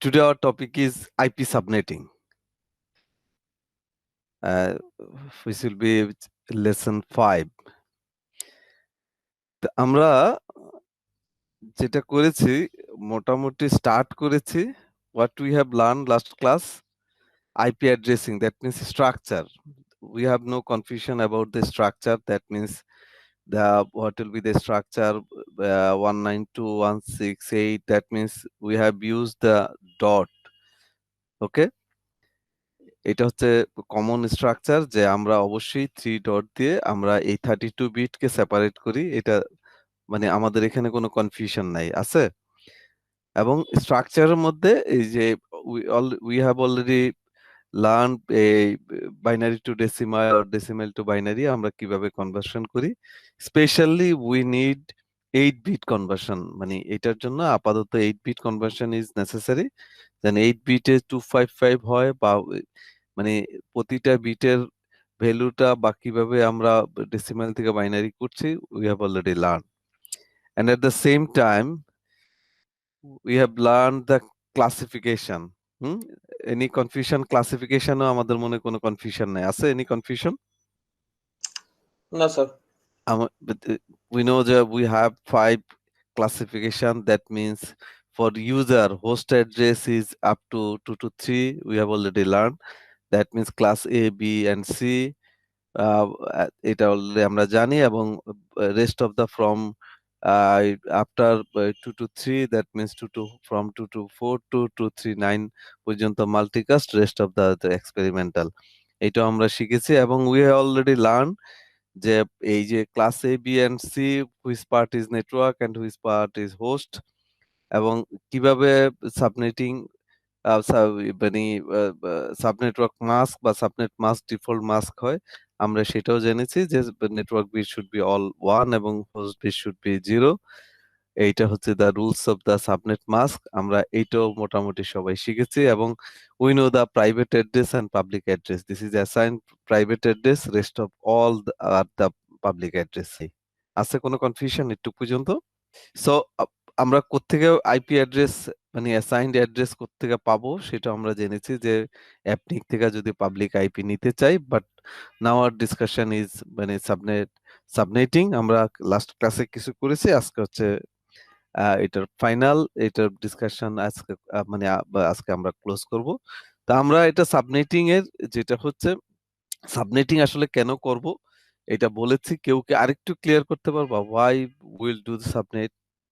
Today our topic is IP subnetting, which will be lesson 5. আমরা যেটা করেছি মোটামুটি স্টার্ট করেছি what we have learned last class, IP addressing, that means structure. We have no confusion about the structure. That means what will be the structure 192.168. That means we have used the dot. Okay, এটা হচ্ছে common structure যে আমরা অবশ্যই 3 dot দিয়ে আমরা এই 32 বিটকে separate করি। এটা মানে আমাদের এখানে কোনো কনফিউশন নাই আছে। এবং স্ট্রাকচারের মধ্যে এই যে we have already learned a binary to decimal or decimal to binary আমরা কিভাবে কনভার্সন করি। Specially we need 8 bit conversion, মানে এটার জন্য আপাতত 8 bit conversion is necessary. Then 8 বিটে 255 হয় বা মানে প্রতিটা বিটের ভ্যালুটা বা কিভাবে আমরা ডেসিমাল থেকে বাইনারি করছি we have already learned. And at the same time we have learned the classification. Any confusion? Classification ও আমাদের মনে কোনো কনফিউশন নাই আছে? Any confusion? No, sir. We know that we have 5 classification. That means for user, host address is up to 223. We have already learned. That means class A, B and C. এটা already আমরা জানি এবং rest of the from after 2 to 3, that means from 2 to 4 to 239 পর্যন্ত multicast, rest of the experimental. এটা আমরা শিখেছি এবং we have already learned যে এই যে class A, B and C, which part is network and which part is host, এবং কিভাবে সাবনেটিং মানে সাবনেটওয়ার্ক মাস্ক বা সাবনেট মাস্ক ডিফল্ট মাস্ক হয় আমরা সেটাও জেনেছি যে network bit should be all 1 এবং হোস্ট বিট শুড বি 0। এইটা হচ্ছে the rules of the subnet mask. আমরা এইটাও মোটামুটি সবাই শিখেছি এবং we know the private address and public address. This is assign private address, rest of all are the public address. আছে কোনো কনফিউশন একটু পর্যন্ত? সো আমরা কোত্থেকে আইপি অ্যাড্রেস মানে অ্যাসাইনড অ্যাড্রেস কোত্থেকে পাবো সেটা আমরা জেনেছি যে অ্যাপনিক থেকে যদি পাবলিক আইপি নিতে চাই। But now our discussion is মানে সাবনেটিং। আমরা লাস্ট ক্লাসে কিছু করেছি, আজকে হচ্ছে এটার ফাইনাল, এটার ডিসকাশন আজকে মানে আজকে আমরা ক্লোজ করব। তা আমরা এটা সাবনেটিং এর যেটা হচ্ছে সাবনেটিং আসলে কেন করব এটা বলেছি। কেউ কি আরেকটু ক্লিয়ার করতে পারবা? হোয়াই উইল ডু সাবনেট,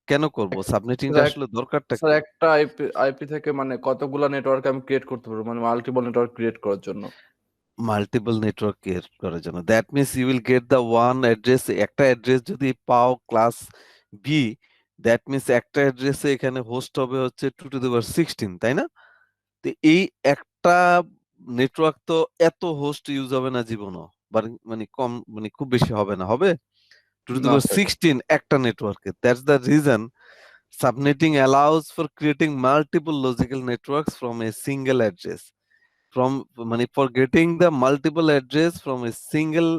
কেন করব সাবনেটিংটা আসলে দরকারটা কি? স্যার একটা আইপি থেকে মানে কতগুলা নেটওয়ার্ক আমি ক্রিয়েট করতে পারবো, মানে মাল্টিপল নেটওয়ার্ক ক্রিয়েট করার জন্য। মাল্টিপল নেটওয়ার্ক ক্রিয়েট করার জন্য that means you will get the one address. একটা অ্যাড্রেস যদি পাও ক্লাস বি, দ্যাট মিন্স একটা অ্যাড্রেসে এখানে হোস্ট হবে হচ্ছে 2 to the power 16, তাই না? তো এই একটা নেটওয়ার্ক তো এত হোস্ট ইউজ হবে না জীবনও, মানে কম, মানে খুব বেশি হবে না, হবে 2 to the power 16 একটা নেটওয়ার্কে। That's the reason subnetting allows for creating multiple logical networks from a single address. From for getting the multiple address from a single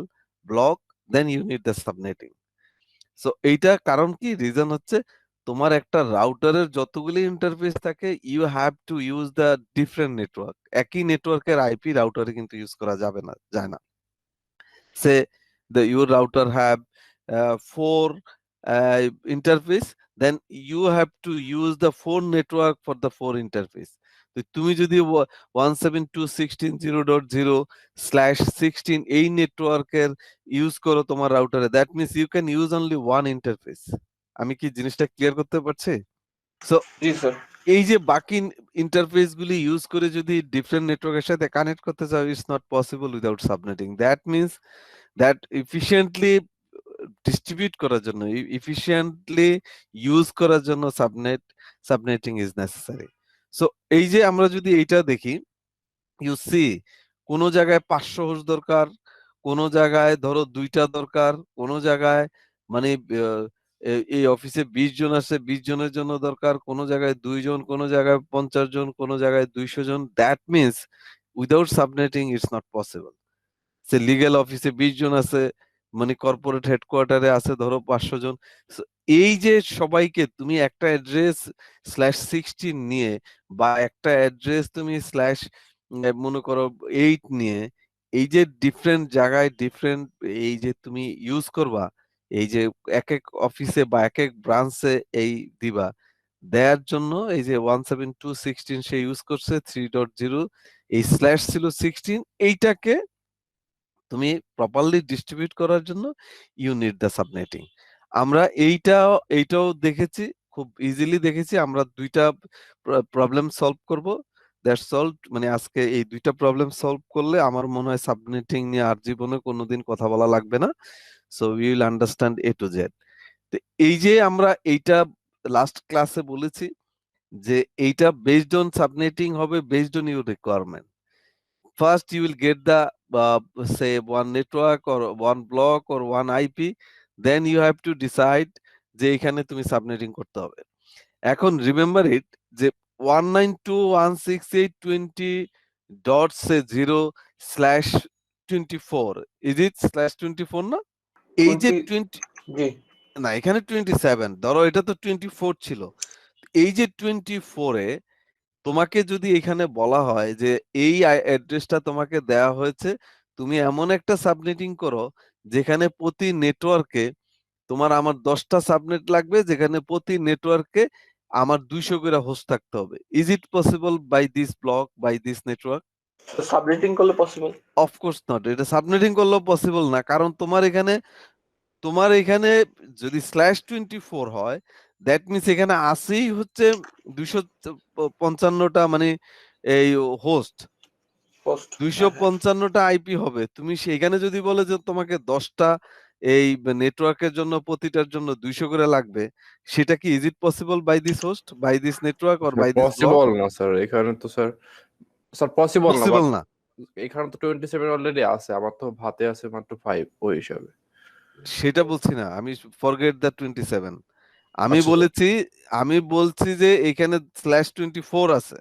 block, then you need the subnetting. So এইটা কারণ কি, reason হচ্ছে তোমার একটা রাউটারের যতগুলি interface থাকে you have to use the different network. একই নেটওয়ার্কের আইপি রাউটারে কিন্তু ইউজ করা যাবে না, যায় না। সে your router have 4 interface, then you have to use the 4 network for the 4 interface. তো তুমি যদি 172.16.0.0/16 এই নেটওয়ার্কের ইউজ করো তোমার রাউটারে, that means you can use only 1 interface. আমি কি জিনিসটা ক্লিয়ার করতে পারছি? সো জি স্যার। এই যে বাকি ইন্টারফেস গুলি ইউজ করে যদি ডিফারেন্ট নেটওয়ার্কের সাথে কানেক্ট করতে চাও, it's not possible without subnetting. That means that efficiently distribute করার জন্য, এফিশিয়েন্টলি ইউজ করার জন্য সাবনেটিং ইজ নেসেসারি। সো এই যে আমরা যদি এইটা দেখি, ইউ সি কোন জায়গায় 500 হোস্ট দরকার, কোন জায়গায় ধরো 2টা দরকার, কোন জায়গায় মানে এই অফিসে 20 জন আছে, 20 জনের জন্য দরকার, কোন জায়গায় 2 জন, কোন জায়গায় 50 জন, কোন জায়গায় 200 জন। That means without subnetting it's not possible. Legal অফিসে 20 জন আছে, মানে কর্পোরেট হেডকোয়ার্টারে আছে ধরো 500 জন। এই যে সবাইকে তুমি একটা অ্যাড্রেস /16 নিয়ে বা একটা অ্যাড্রেস তুমি স্ল্যাশ মনে করো 8 নিয়ে এই যে ডিফারেন্ট জায়গায় ডিফারেন্ট এই যে তুমি ইউজ করবা, এই যে এক এক অফিসে বা এক এক ব্রাঞ্চে এই দিবা দেওয়ার জন্য এই যে 172.16 সে ইউজ করছে 3.0, এই স্ল্যাশ ছিল 16, এইটাকে তুমি প্রপারলি ডিস্ট্রিবিউট করার জন্য ইউ নিড দ্য সাবনেটিং। আমরা এইটাও দেখেছি, খুব ইজিলি দেখেছি। আমরা দুইটা প্রবলেম সলভ করব, দ্যাটস সলভড। মানে আজকে এই দুইটা প্রবলেম সলভ করলে আমার মনে হয় সাবনেটিং নিয়ে আর জীবনে কোনোদিন কথা বলা লাগবে না। So we will understand A to Z। তো এই যে আমরা এইটা লাস্ট ক্লাসে বলেছি যে এইটা বেসড অন সাবনেটিং হবে, based on your requirement. First you will get the say one network or one block or one IP, then you have to decide যে এখানে তুমি সাবনেটিং করতে হবে। এখন রিমেম্বার ইট যে 192.168.20/24 ইজ ইট /24 না? এই যে 20 জি না, এখানে 27, ধরো এটা তো 24 ছিল। এই যে 24 এ তোমাকে যদি এখানে বলা হয় যে এই অ্যাড্রেসটা তোমাকে দেওয়া হয়েছে, তুমি এমন একটা সাবনেটিং করো যেখানে প্রতি নেটওয়ার্কে তোমার আমার 10টা সাবনেট লাগবে, যেখানে প্রতি নেটওয়ার্কে আমার 200 করে হোস্ট থাকতে হবে। Is it possible by this block, by this network? Subnetting করলে পসিবল। অফকোর্স নট, এটা সাবনেটিং করলেও পসিবল না, কারণ তোমার এখানে যদি /24 হয়, দ্যাট মিনস এখানে আসেই হচ্ছে 255টা, মানে এই হোস্ট পোস্ট 255টা আইপি হবে। তুমি সেখানে যদি বলে যে তোমাকে 10টা এই নেটওয়ার্কের জন্য প্রতিটার জন্য 200 করে লাগবে, সেটা কি is it possible by this host, by this network or by this block? Possible না স্যার, এখানে তো স্যার পসিবল না। পসিবল না। এখানে তো 27 অলরেডি আছে, আমার তো ভাতে আছে মাত্র 5 ওই হিসাবে। সেটা বলছি না আমি, ফরগেট দ্য 27। আমি আচ্ছা আমি বলছি যে এখানে /24 আছে।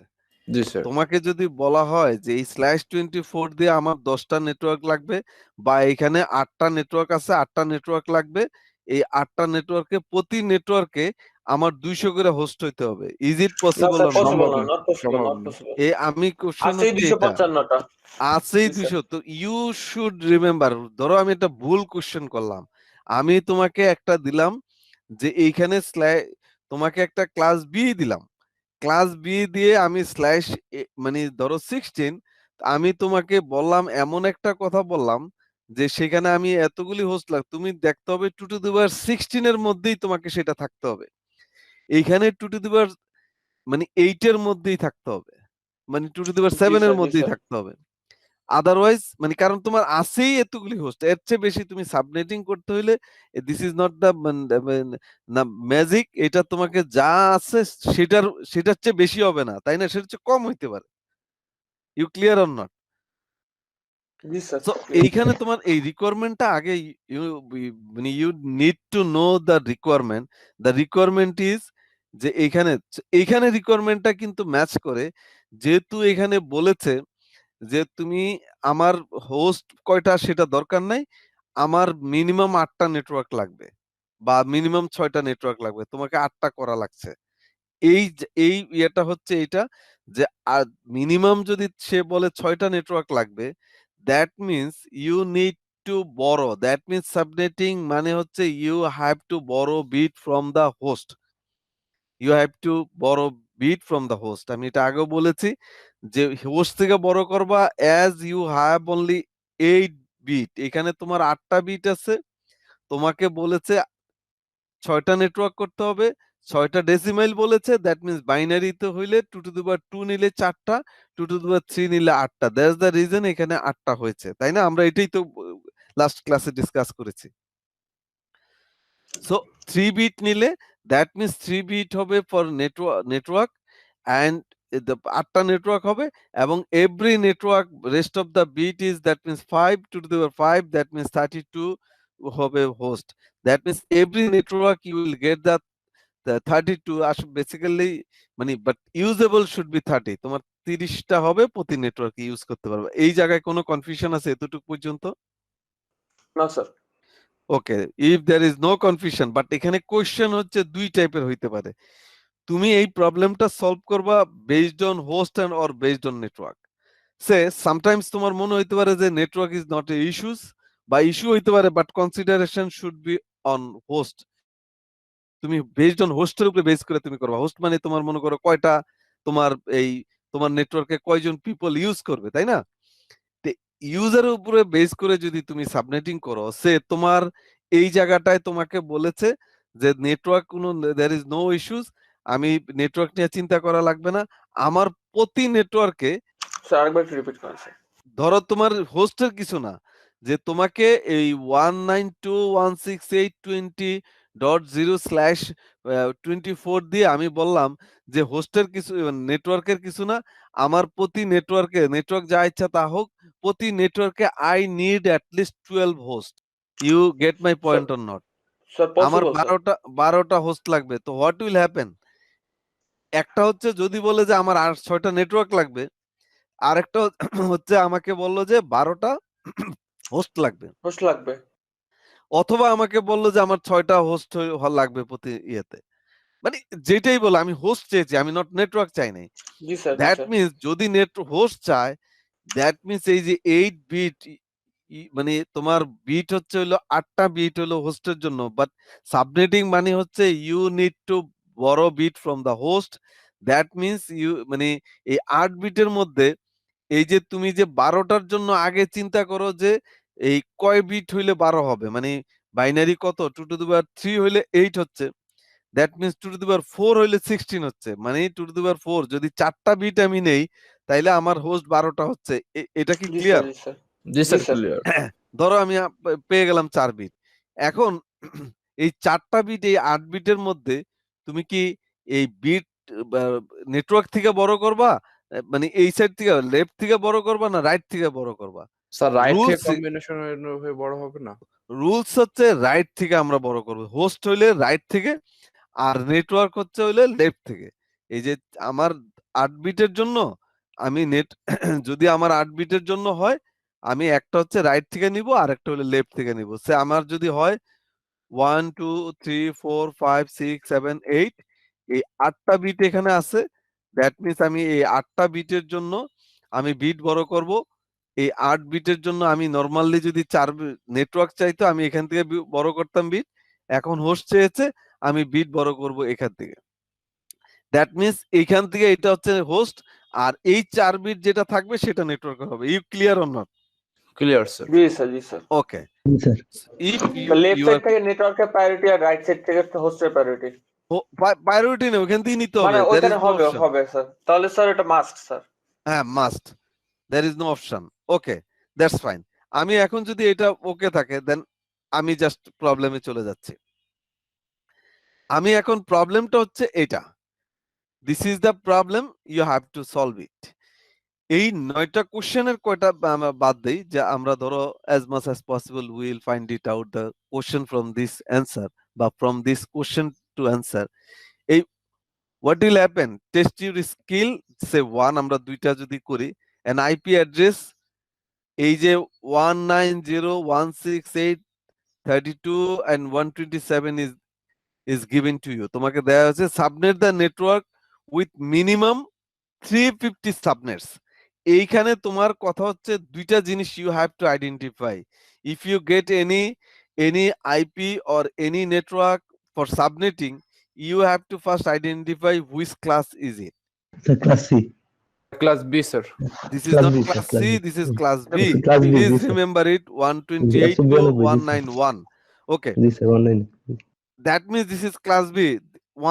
জি স্যার। তোমাকে যদি বলা হয় যে এই /24 দিয়ে আমার 10টা নেটওয়ার্ক লাগবে, বা এখানে 8টা নেটওয়ার্ক আছে, 8টা নেটওয়ার্ক লাগবে, এই 8টা নেটওয়ার্কে প্রতি নেটওয়ার্কে আমার 200 করে হোস্ট হইতে হবে। ইজ ইট না possible sir or not? Possible সম্ভব না, না, নট পসিবল, সম্ভব নট না। পসিবল। আমি কোশ্চেন আছে হচ্ছে এটা, 255টা। আছেই জি স্যার 200। তো ইউ শুড রিমেম্বার, ধরো আমি একটা ভুল কোশ্চেন করলাম, আমি তোমাকে একটা দিলাম যে এইখানে তোমাকে একটা ক্লাস বি দিলাম, ক্লাস বি দিয়ে আমি মানে ধরো 16, আমি তোমাকে বললাম এমন একটা কথা বললাম যে সেখানে আমি এতগুলি হোস্ট তুমি দেখতে হবে 2^16 এর মধ্যেই তোমাকে সেটা থাকতে হবে। এইখানে 2 মানে 8 এর মধ্যেই থাকতে হবে, মানে জি 2^7 এর স্যার জি মধ্যেই স্যার। থাকতে হবে। আদারওয়াইজ মানে কারণ তোমার আছেই এতগুলি হোস্ট, এর চেয়ে বেশি তুমি সাবনেটিং করতে হইলে this is not the magic. এটা তোমাকে যা আছে সেটার চেয়ে বেশি হবে না, তাই না? সেটার চেয়ে কম হইতে পারে। You clear or not? জি স্যার সো এইখানে তোমার এই রিকোয়ারমেন্টটা আগে ইউ মানে you need to know the requirement. The requirement is যে এইখানে রিকোয়ারমেন্টটা কিন্তু ম্যাচ করে, যেহেতু এখানে বলেছে যে তুমি আমার হোস্ট কয়টা সেটা দরকার নাই, আমার মিনিমাম 8টা নেটওয়ার্ক লাগবে বা মিনিমাম 6টা নেটওয়ার্ক লাগবে, তোমাকে 8টা করা লাগছে। এই ইয়েটা হচ্ছে এটা যে মিনিমাম যদি সে বলে 6টা নেটওয়ার্ক লাগবে, that means you need to borrow, that means subnetting মানে হচ্ছে you have to borrow bit from the host, you have to borrow bit from the host. আমি এটা আগেও বলেছি যে হোস্ট থেকে বড় করবা as you have only 8 bit. এখানে তোমার 8টা বিট আছে, তোমাকে বলেছে 6টা নেটওয়ার্ক করতে হবে, 6টা ডেসিমাইল বলেছে, দ্যাট মিনস বাইনারিতে হইলে 2^2 নিলে 4টা, 2^3 নিলে 8টা। দ্যাটস দ্য রিজন এখানে 8টা হয়েছে, তাই না? আমরা এটাই তো লাস্ট ক্লাসে ডিসকাস করেছি। সো 3 বিট নিলে দ্যাট মিনস 3 বিট হবে ফর নেটওয়ার্ক অ্যান্ড the 8টা নেটওয়ার্ক হবে, এবং every network rest of the bit is that means 5 2^5, that means 32 হবে host. That means every network you will get the 32 basically মানে but usable should be 30। তোমার 30টা হবে প্রতি নেটওয়ার্কে ইউজ করতে পারবে। এই জায়গায় কোনো কনফিউশন আছে এতটুকু পর্যন্ত? না স্যার। Okay, if there is no confusion, but এখানে কোয়েশ্চেন হচ্ছে দুই টাইপের হইতে পারে। তুমি এই প্রবলেমটা সলভ করবা based on host end or based on network. সে সামটাইমস তোমার মনে হইতে পারে যে network is not a issues, বা ইস্যু হইতে পারে but consideration should be on host. তুমি বেসড অন হোস্টের উপরে বেস করে তুমি করবা। হোস্ট মানে তোমার মনে করো কয়টা তোমার এই তোমার নেটওয়ার্কে কয়জন পিপল ইউজ করবে, তাই না? ইউজারের উপরে বেস করে যদি তুমি সাবনেটিং করো, সে তোমার এই জায়গাটায় তোমাকে বলেছে যে নেটওয়ার্ক কোনো দেয়ার ইজ নো ইস্যুস, আমি নেটওয়ার্ক নিয়ে চিন্তা করা লাগবে না। আমার প্রতি নেটওয়ার্কে স্যার আরেকবার রিপিট করেন স্যার। ধরো তোমার হোস্টের কিছু না, যে তোমাকে এই 192.168.20.0/24 দিয়ে আমি বললাম যে হোস্টের কিছু, নেটওয়ার্কের কিছু না, আমার প্রতি নেটওয়ার্কে নেটওয়ার্ক যা ইচ্ছা তা হোক, প্রতি নেটওয়ার্কে I need at least 12 host. You get my point or not? Sir আমার পসিবল স্যার। 12টা হোস্ট লাগবে, তো হোয়াট উইল হ্যাপেন? একটা হচ্ছে যদি বলে যে আমার আর 6টা নেটওয়ার্ক লাগবে, আরেকটা হচ্ছে আমাকে বললো যে 12টা হোস্ট লাগবে, হোস্ট লাগবে। অথবা আমাকে বললো যে আমার 6টা হোস্ট লাগবে প্রতি ইয়েতে। মানে যেটাই বলো, আমি হোস্ট চেয়েছি, আমি নট নেটওয়ার্ক চাই নাই। জি স্যার, জি দ্যাট স্যার। মিন্স যদি নেট হোস্ট চায়, দ্যাট মিন্স এই যে 8 বিট, মানে তোমার বিট হচ্ছে হলো 8টা বিট হলো হোস্টের জন্য, বাট সাবনেটিং মানে হচ্ছে you need to borrow bit from the host. That means you মানে এই 8 বিটের মধ্যে এই যে তুমি যে 12টার জন্য আগে চিন্তা করো যে এই কয় বিট হইলে 12 হবে, মানে বাইনারি কত 2 টু দি পাওয়ার 3 হইলে 8 হচ্ছে, দ্যাট মিন্স 2 টু দি পাওয়ার 4 হইলে 16 হচ্ছে, মানে 2 টু দি পাওয়ার 4 যদি 4টা বিট আমি নেই তাইলে আমার হোস্ট 12টা হচ্ছে। এটা কি জি ক্লিয়ার? স্যার, জি স্যার। জি স্যার, স্যার। ক্লিয়ার। ধরো আমি পেয়ে গেলাম 4 বিট। এখন এই 4টা বিট, এই 8 বিটের মধ্যে তুমি কি এই বিট নেটওয়ার্ক থেকে বড় করবা, মানে এই সাইড থেকে লেফট থেকে বড় করবা না রাইট থেকে বড় করবা? স্যার রাইট থেকে রুলস কম্বিনেশন হয়ে বড় হবে না? রুলস হচ্ছে রাইট থেকে আমরা বড় করব। হোস্ট হইলে রাইট থেকে, আর নেটওয়ার্ক হচ্ছে হইলে লেফট থেকে। এই যে আমার 8 বিটের জন্য আমি নেট যদি আমার 8 বিটের জন্য হয়, আমি একটা হচ্ছে রাইট থেকে নিব আর একটা হলো লেফট থেকে নিব। সে আমার যদি হয় 1 2 3 4 5 6 7 8, এই 8টা বিট এখানে আছে, দ্যাট মিন্স আমি এই 8টা বিটের জন্য আমি বিট বড় করব। এই 8 বিটের জন্য আমি নরমালি যদি 4 নেটওয়ার্ক চাইতো আমি এখান থেকে বড় করতাম বিট, এখন হোস্ট চেয়েছে আমি বিট বড় করব এখান থেকে। দ্যাট মিন্স এইখান থেকে এটা হচ্ছে হোস্ট, আর এই 4 বিট যেটা থাকবে সেটা নেটওয়ার্ক হবে। You clear or not? Clear sir. জি স্যার, জি sir. Okay, sir if left you side আর থেকে নেটওয়ার্কের প্রায়োরিটি আর রাইট সাইড থেকে হোস্টের প্রায়োরিটি। প্রায়োরিটি নেই, ওখান থেকে নিতে মানে হবে, there ওইখানে is no হবে option. হবে স্যার। তাহলে স্যার এটা মাস্ট স্যার। হ্যাঁ, must, there is no option. Okay, that's fine. আমি এখন যদি এটা ওকে থাকে দেন আমি জাস্ট প্রবলেমে চলে যাচ্ছি। আমি এখন প্রবলেমটা হচ্ছে এটা, this is the problem, you have to solve it. এই 9টা কোশ্চেনের কয়টা আমরা বাদ দেই, যে আমরা ধরো as much as possible we will find it out the question from this answer বা from this question to answer. এই what will happen, test your skill, say 1 আমরা দুইটা যদি করি, an IP address এই যে 190.168.32 and 127 is given to you, তোমাকে দেয়া হয়েছে subnet the network with minimum 350 subnets. এইখানে তোমার কথা হচ্ছে দুইটা জিনিস you have to identify. If you get any IP or any network for subnetting, you have to first identify which class is it. Sir class C. Class B sir. This is Class not B, sir, class class C, B. this is class B. Class B, Please yes, sir. remember it, 128 to 191. Okay, G sir 19 that means this is class B.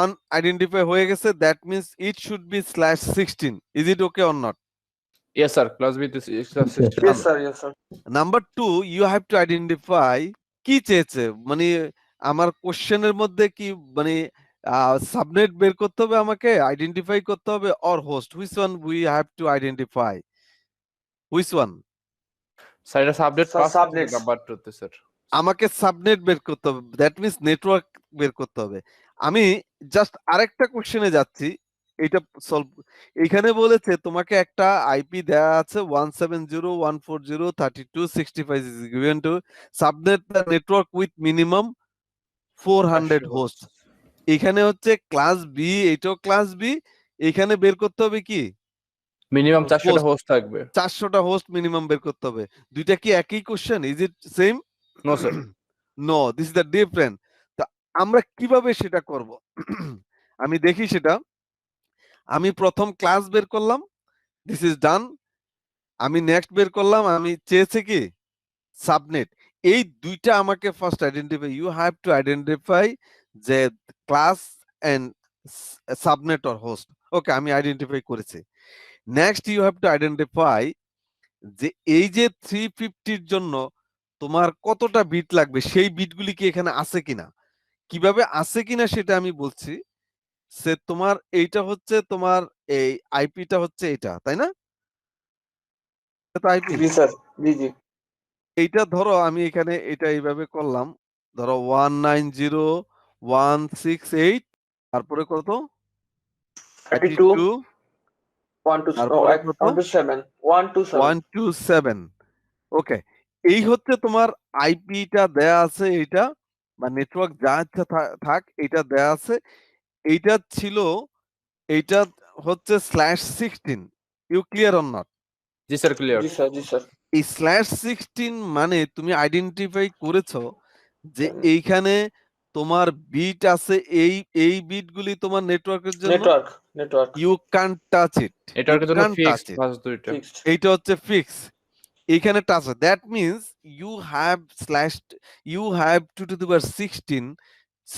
One identify হয়ে গেছে, that means it should be /16. Is it okay or not? Yes sir, class B this is Yes, sir. Yes sir, yes sir. Number 2, you have to identify কি চেয়েছে, মানে আমার কোশ্চেনের মধ্যে কি মানে সাবনেট বের করতে হবে, আমাকে আইডেন্টিফাই করতে হবে, or host, which one we have to identify, which one? Sir এটা subject sir, pass subnets। Number টুতে স্যার। আমাকে সাবনেট বের করতে হবে, দ্যাট মিন্স নেটওয়ার্ক বের করতে হবে। আমি জাস্ট আরেকটা কোশ্চেনে যাচ্ছি, এটা সলভ এখানে বলেছে তোমাকে একটা আইপি দেয়া আছে 170.140.32.65 is given to subnet the network with minimum 400 host. এখানে হচ্ছে ক্লাস বি, এটাও ক্লাস বি। এখানে বের করতে হবে কি মিনিমাম 400টা হোস্ট, হোস্ট থাকবে। 400টা হোস্ট মিনিমাম বের করতে হবে। দুইটা কি একই question? Is it same? No sir. No, this is the different. তা আমরা কিভাবে সেটা করব? আমি দেখি সেটা। আমি প্রথম ক্লাস বের করলাম, দিস ইজ ডান। আমি নেক্সট বের করলাম, আমি চেয়েছে কি সাবনেট। এই দুইটা আমাকে first identify, you have to identify যে class and subnet or host. Okay, আমি আইডেন্টিফাই করেছি। Next you have to identify যে এই যে 350 জন্য তোমার কতটা বিট লাগবে, সেই বিটগুলি কি এখানে আছে কিনা। কিভাবে আছে কিনা সেটা আমি বলছি। সে তোমার এইটা হচ্ছে তোমার এই আইপিটা হচ্ছে এটা, তাই না? এটা তো আইপি। জি স্যার, জি জি। এইটা ধরো আমি এখানে এটা এইভাবে করলাম, ধরো 190.168, তারপরে কত 32 32, 127 তারপরে কত 127 127। ওকে, এই হচ্ছে তোমার আইপিটা দেয়া আছে, এইটা বা নেটওয়ার্ক যা ইচ্ছা থাক এটা দেয়া আছে। এইটা ছিল, এইটা হচ্ছে /16। You clear or not? জি স্যার, ক্লিয়ার। জি স্যার, জি স্যার। এই /16 মানে তুমি আইডেন্টিফাই করেছো যে এইখানে তোমার বিট আছে, এই বিটগুলি তোমার নেটওয়ার্কের জন্য network, network you can touch it, you এটার জন্য can touch fixed it. First দুইটা। ফিক্সড। এইটা হচ্ছে ফিক্স, এইখানে touch. That means you have you have 2 to the power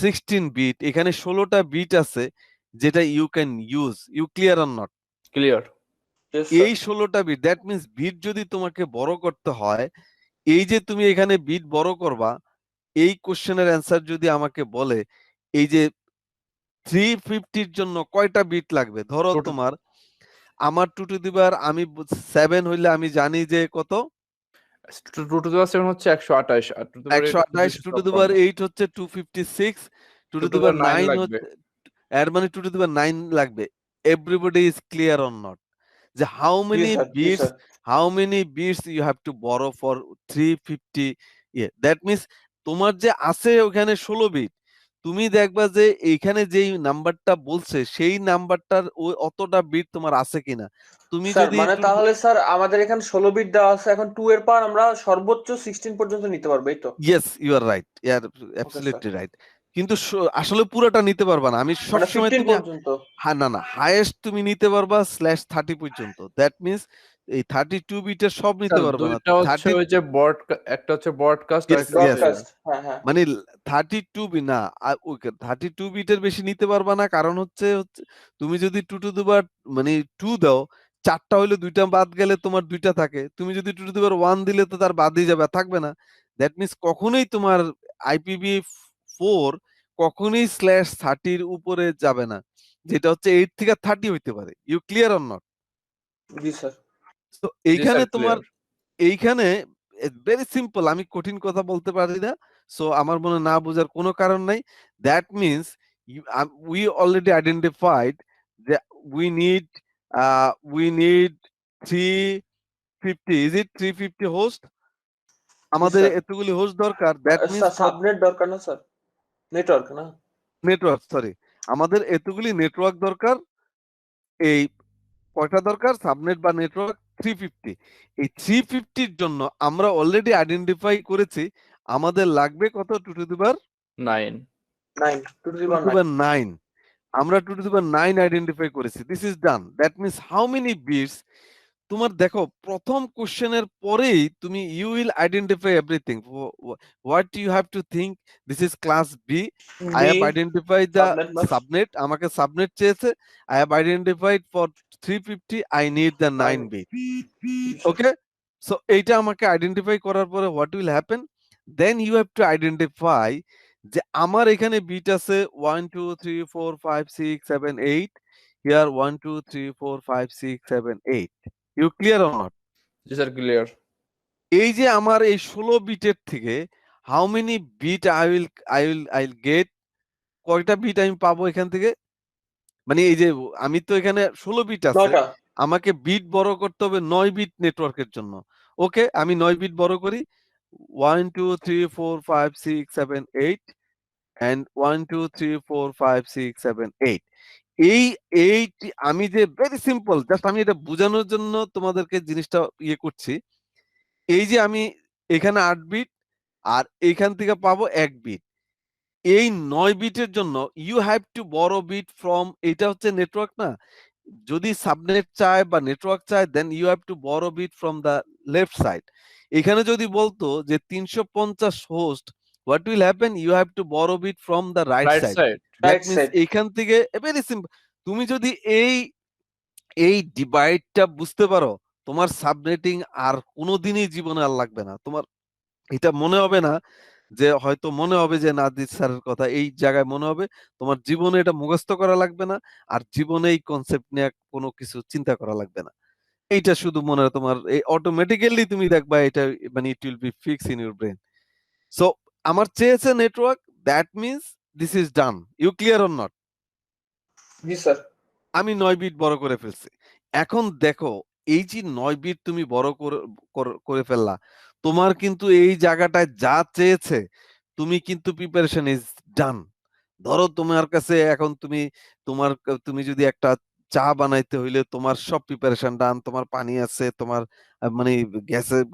16 bit. এখানে 16টা বিট আছে যেটা you can use. You clear or not? Clear. Yes এই স্যার। 16টা বিট, দ্যাট মিনস বিট যদি তোমাকে বড় করতে হয়, এই যে তুমি এখানে বিট বড় করবা, এই কোশ্চেনের অ্যান্সার যদি আমাকে বলে এই যে 350 জন্য কয়টা বিট লাগবে, ধরো Total- তোমার আমার 2 to the power আমি 7 হইলে আমি জানি যে কত 2 to the power 7 হচ্ছে 128, আর 2 to the power 8 হচ্ছে 128, 2 to the power 8 হচ্ছে 256, 2 to the power 9 লাগবে। হচ্ছে, এর মানে 2 to the power 9 লাগবে। Everybody is clear or not যে জি স্যার, জি sir. how many beats you have to borrow for 350? that means তোমার যে আছে ওখানে 16 বিট, তুমি দেখবা যে এইখানে যেই নাম্বারটা বলছে সেই নাম্বারটার ওই অতটা বিট তোমার আছে কিনা। তুমি স্যার যদি মানে তাহলে স্যার আমাদের এখানে 16 বিট দেওয়া আছে, এখন 2 এর পাওয়ার আমরা সর্বোচ্চ 16 পর্যন্ত নিতে পারবো, এই তো? Yes, you are right, absolutely right. কিন্তু আসলে পুরোটা নিতে পারবা না। আমি মানে সবসময় 15 তুমি পর্যন্ত। হ্যাঁ, না না, হাইয়েস্ট তুমি নিতে পারবা /30 পর্যন্ত। দ্যাট মিনস এই 32 বিটের সব নিতে স্যার পারবে না। দুইটা হচ্ছে 30, ওই যে একটা হচ্ছে ব্রডকাস্ট আর Yes, একটা yes. সিরিয়াল। ব্রডকাস্ট, হ্যাঁ হ্যাঁ। মানে 32 না, 32 বিটের বেশি নিতে পারবা না। কারণ হচ্ছে তুমি যদি 2 to the power মানে 2 দাও, 4টা হইলে 2টা বাদ গেলে তোমার 2টা থাকে। তুমি যদি 2 to the power 1 দিলে তো তার বাদই যাবে, আর থাকবে না। দ্যাট মিনস কখনোই তোমার IPv4 কখনোই /30 এর উপরে যাবে না। যেটা হচ্ছে 8 থেকে 30 হইতে পারে। You clear or not? জি স্যার। তো জি এইখানে স্যার, তোমার ক্লিয়ার। এইখানে ভেরি সিম্পল, আমি কঠিন কথা বলতে পারি না। সো আমার মনে না বোঝার কোনো কারণ নাই। That means we already identified যে we need we need 350, is it 350 host? আমাদের স্যার। এতগুলি হোস্ট দরকার। দ্যাট মিনস সাবনেট দরকার না স্যার? নেটওয়ার্ক না? নেটওয়ার্ক, সরি, আমাদের এতগুলি নেটওয়ার্ক দরকার। এই কয়টা দরকার? সাবনেট বা নেটওয়ার্ক 350। এই 350 এর জন্য আমরা অলরেডি আইডেন্টিফাই করেছি আমাদের লাগবে কত? 2 to the power 9। 9, 2 to the 2 to power the 9। power 9। আমরা 2 to the power 9 আইডেন্টিফাই করেছি। This is done. That means how many bits তোমার দেখো প্রথম কোশ্চেনের পরেই তুমি you will identify everything. What you have to think, this is class B. I have been identified the subnet mask subnet, আমাকে subnet চেয়েছে। I have identified for 350 I need the 9 9। bit. Okay, so এইটা আমাকে identify করার পরে what will happen, then you have to identify যে আমার এখানে bit আছে 1 2 3 4 5 6 7 8, here 1 2 3 4 5 6 7 8. You clear or not? G sir, clear. এই যে আমার এই 16 বিটের থেকে how many bit I will get, কয়টা বিট আমি পাবো এখান থেকে? মানে এই যে আমি তো এখানে 16 বিট আছে, 9টা। আমাকে বিট বড় করতে হবে 9 বিট নেটওয়ার্কের জন্য। ওকে, আমি 9 বিট বড় করি। 1 2 3 4 5 6 7 8 and 1 2 3 4 5 6 7 8 এই 8 আমি যে ভেরি সিম্পল, জাস্ট আমি এটা বোঝানোর জন্য তোমাদেরকে জিনিসটা ইয়ে করছি। এই যে আমি এখানে 8 বিট আর এইখান থেকে পাবো 1 বিট। এই 9 বিটের জন্য you have to borrow bit from, এটা হচ্ছে নেটওয়ার্ক না, যদি সাবনেট চায় বা নেটওয়ার্ক চায় then you have to borrow bit from the left side. এখানে যদি বলতো যে 350 host, what will happen, you have to borrow bit from the right right side. Side. That right means side. এইখান থেকে very simple, তুমি যদি এই ডিভাইডটা বুঝতে পারো, তোমার সাবনেটিং আর কোনোদিনই জীবনে আর লাগবে না। তোমার এটা মনে হবে না যে, হয়তো মনে হবে যে নাদির স্যারের কথা এই জায়গায় মনে হবে, তোমার জীবনে এটা মুখস্থ করা লাগবে না, আর জীবনে এই কনসেপ্ট নিয়ে কোনো কিছু চিন্তা করা লাগবে না। এইটা শুধু মনে হয় তোমার এই অটোমেটিক্যালি তুমি দেখবা এটা, মানে it will be fix in your brain. So আমার চেয়েছে network, that means this is done. You clear or not? জি স্যার। আমি 9 বিট বড় করে ফেলছি। এখন দেখো, এই যে 9 বিট তুমি বড় করে ফেললা, তোমার কিন্তু এই জায়গাটায় যা চেয়েছে, তুমি কিন্তু প্রিপারেশন ইজ ডান। ধরো তোমার কাছে এখন তুমি যদি একটা চা বানাইতে হইলে তোমার সব প্রিপারেশন ডান, তোমার পানি আছে, তোমার মানে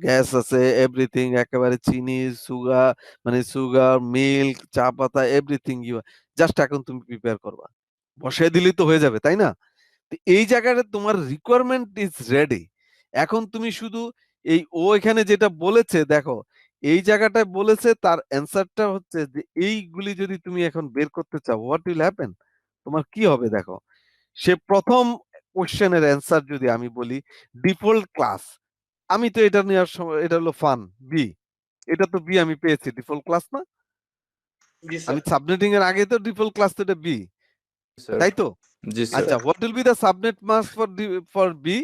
গ্যাস আছে, এভরিথিং, একেবারে চিনি, সুগার, মানে সুগার, মিল্ক, চা পাতা, এভরিথিং ইউ জাস্ট এখন তুমি প্রিপেয়ার করবা, বসাই দিলেই তো হয়ে যাবে, তাই না? তো এই জায়গাটা তোমার রিকোয়ারমেন্ট ইজ রেডি। এখন তুমি শুধু ও এখানে যেটা বলেছে দেখো, এই জায়গাটায় বলেছে তার অ্যান্সারটা হচ্ছে যে এইগুলি যদি তুমি এখন বের করতে চাও, হোয়াট উইল হ্যাপেন, তোমার কি হবে দেখো। সে প্রথম কোশ্চেনের অ্যান্সার যদি আমি বলি, ডিফল্ট ক্লাস, আমি তো এটা নেওয়ার সময় এটা হলো ফান বি, এটা তো বি আমি পেয়েছি, ডিফল্ট ক্লাস না? জি আমি স্যার। সাবনেটিং এর আগে তো ডিফল্ট ক্লাস তো এটা বি, স্যার। তাই তো? জি স্যার। আচ্ছা, what will be the subnet mask for B?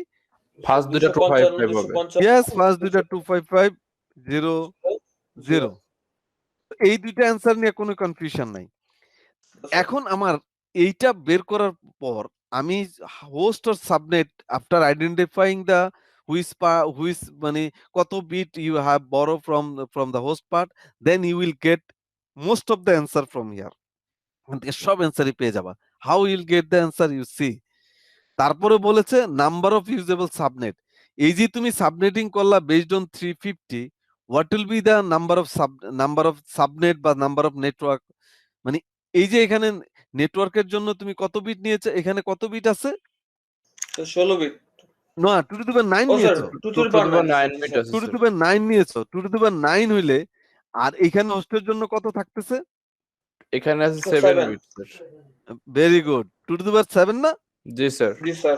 First দুইটা 255 হবে। 255, ইয়েস, ফার্স্ট দুইটা 255.0.0। এই দুইটা অ্যান্সার নিয়ে কোনো কনফিউশন নাই। এখন আমার এইটা বের করার পর আমি host or subnet, after identifying the which মানে কত বিট you have borrow from the host part, then you will get most of the answer from here. সব অ্যান্সারই পেয়ে যাবা। How will get the answer, you see. তারপরে বলেছে number of usable subnet. এই যে তুমি সাবনেটিং করলা based on 350, what will be the number of subnet বা নাম্বার অফ নেটওয়ার্ক, মানে এই যে এখানে নেটওয়ার্কের জন্য তুমি কত বিট নিয়েছো, এখানে কত বিট আছে? 16 বিট। না, 2 to the power 9 O sir, নিয়েছো। 2 to the power 9 বিট আছে 2 টু স্যার। দি পাওয়ার 9 নিয়েছো। 2 টু দি পাওয়ার 9 হইলে আর এখানে হোস্টের জন্য কত থাকতেছে? এখানে আছে 7 7। Bit sir. Very good, 2 to the power 7 না? জি স্যার। জি স্যার।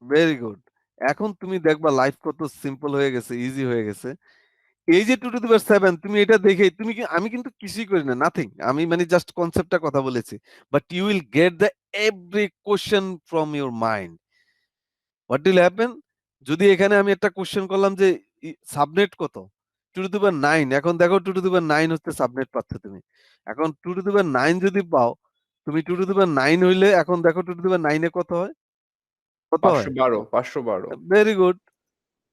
Very good. এখন তুমি দেখবা লাইফ কত সিম্পল হয়ে গেছে, ইজি হয়ে গেছে। এই যে 2 টু দি পাওয়ার 7, তুমি এটা দেখে আমি কিন্তু কিছুই করি না, নাথিং, আমি মানে জাস্ট কনসেপ্টটা কথা বলেছি, but you will get the every question from your mind. What will happen, যদি এখানে আমি একটা কোশ্চেন করলাম যে সাবনেট কত, 2 টু দি পাওয়ার 9, এখন দেখো 2 টু দি পাওয়ার 9 হচ্ছে সাবনেট পাচ্ছ তুমি। এখন 2 টু দি পাওয়ার 9 যদি পাও, তুমি 2 টু দি পাওয়ার 9 হইলে এখন দেখো 2 টু দি পাওয়ার 9 এ কত হয়? কত হয়? 512। Very good.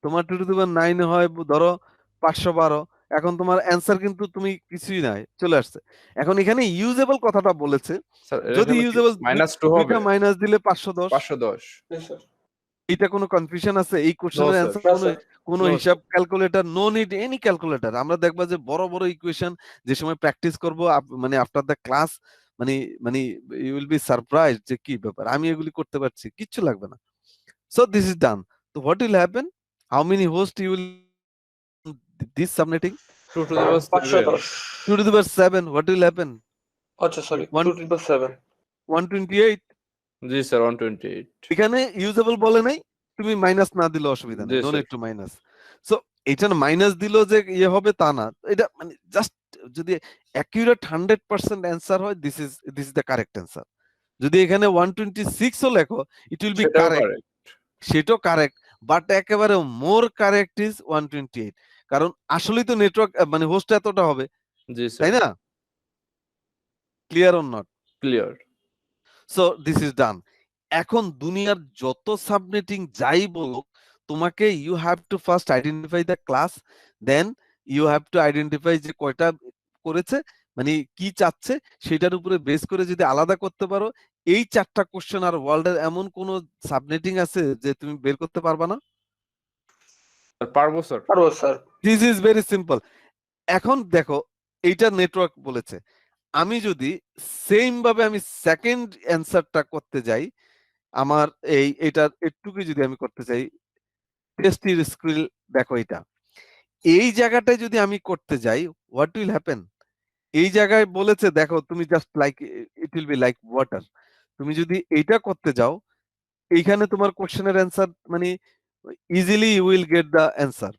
তোমার 2 টু দি পাওয়ার 9 হয় ধরো 512। এখন তোমার অ্যান্সার কিন্তু তুমি কিছুই নাই, চলে আসছে। এখন এখানে ইউজেবল কথাটা বলেছে, স্যার যদি এখানে কি ইউজেবল -2 হবে? দুইটা মাইনাস দিলে 510। 510। জি স্যার। এটা কোনো কনফিউশন আছে? এই নো কোশ্চেনের স্যার। অ্যান্সার না কোনো স্যার। কোনো নো হিসাব sir. Calculator, no need any calculator. আমরা দেখবা যে বড় বড় ইকুয়েশন যে সময় প্র্যাকটিস করব, মানে আফটার দ্য ক্লাস, মানে মানে ইউ উইল বি সারপ্রাইজড যে কি ব্যাপার, আমি এগুলি করতে পারছি, কিচ্ছু লাগবে না। So this is done. তো what will happen, how many host you will this subnetting? 2 to the power 7। 510। 2 to the power 7, what will happen? আচ্ছা sorry, 2 1 to the power 7। 128। G sir 128। এখানে ইউজেবল বলে নাই, তুমি মাইনাস না দিলে অসুবিধা নেই, জি no sir. Need to minus. So এটা মাইনাস দিলেও যে ইয়ে হবে তা না, এটা মানে জাস্ট যদি অ্যাকিউরেট 100% অ্যান্সার হয়, this is the correct answer. যদি এখানে 126 ও লেখো, ইট উইল বি সেটাও কারেক্ট, কারেক্ট। সেটাও কারেক্ট, বাট একেবারে মোর কারেক্ট ইজ 128, কারণ আসলেই তো নেটওয়ার্ক মানে হোস্ট এতটা হবে, জি তাই স্যার। না? Clear or not? Clear. So this is done. এখন দুনিয়ার যত সাবনেটিং যাই বলুক, তোমাকে you have to first identify the class, then you have to identify যে কয়টা করেছে, মানে কি চাচ্ছে, সেটার উপরে বেস করে যদি আলাদা করতে পারো, এই 4টা কোশ্চেন আর ওয়ার্ল্ডের এমন কোন সাবনেটিং আছে যে তুমি বের করতে পারবা না? পারবো স্যার। পারবো sir. This is very simple. এখন দেখো, এইটা নেটওয়ার্ক বলেছে, আমি যদি সেম ভাবে আমি সেকেন্ড অ্যান্সারটা করতে যাই, আমার এটার একটুকু যদি আমি করতে চাই, টেস্টির স্ক্রিল দেখো, এটা এই জায়গাটায় যদি আমি করতে যাই, হোয়াট উইল হ্যাপেন? এই জায়গায় বলেছে দেখো, তুমি just like it will be like water. তুমি যদি এইটা করতে যাও, এইখানে তোমার কোশ্চেনের অ্যান্সার মানে easily you will get the answer.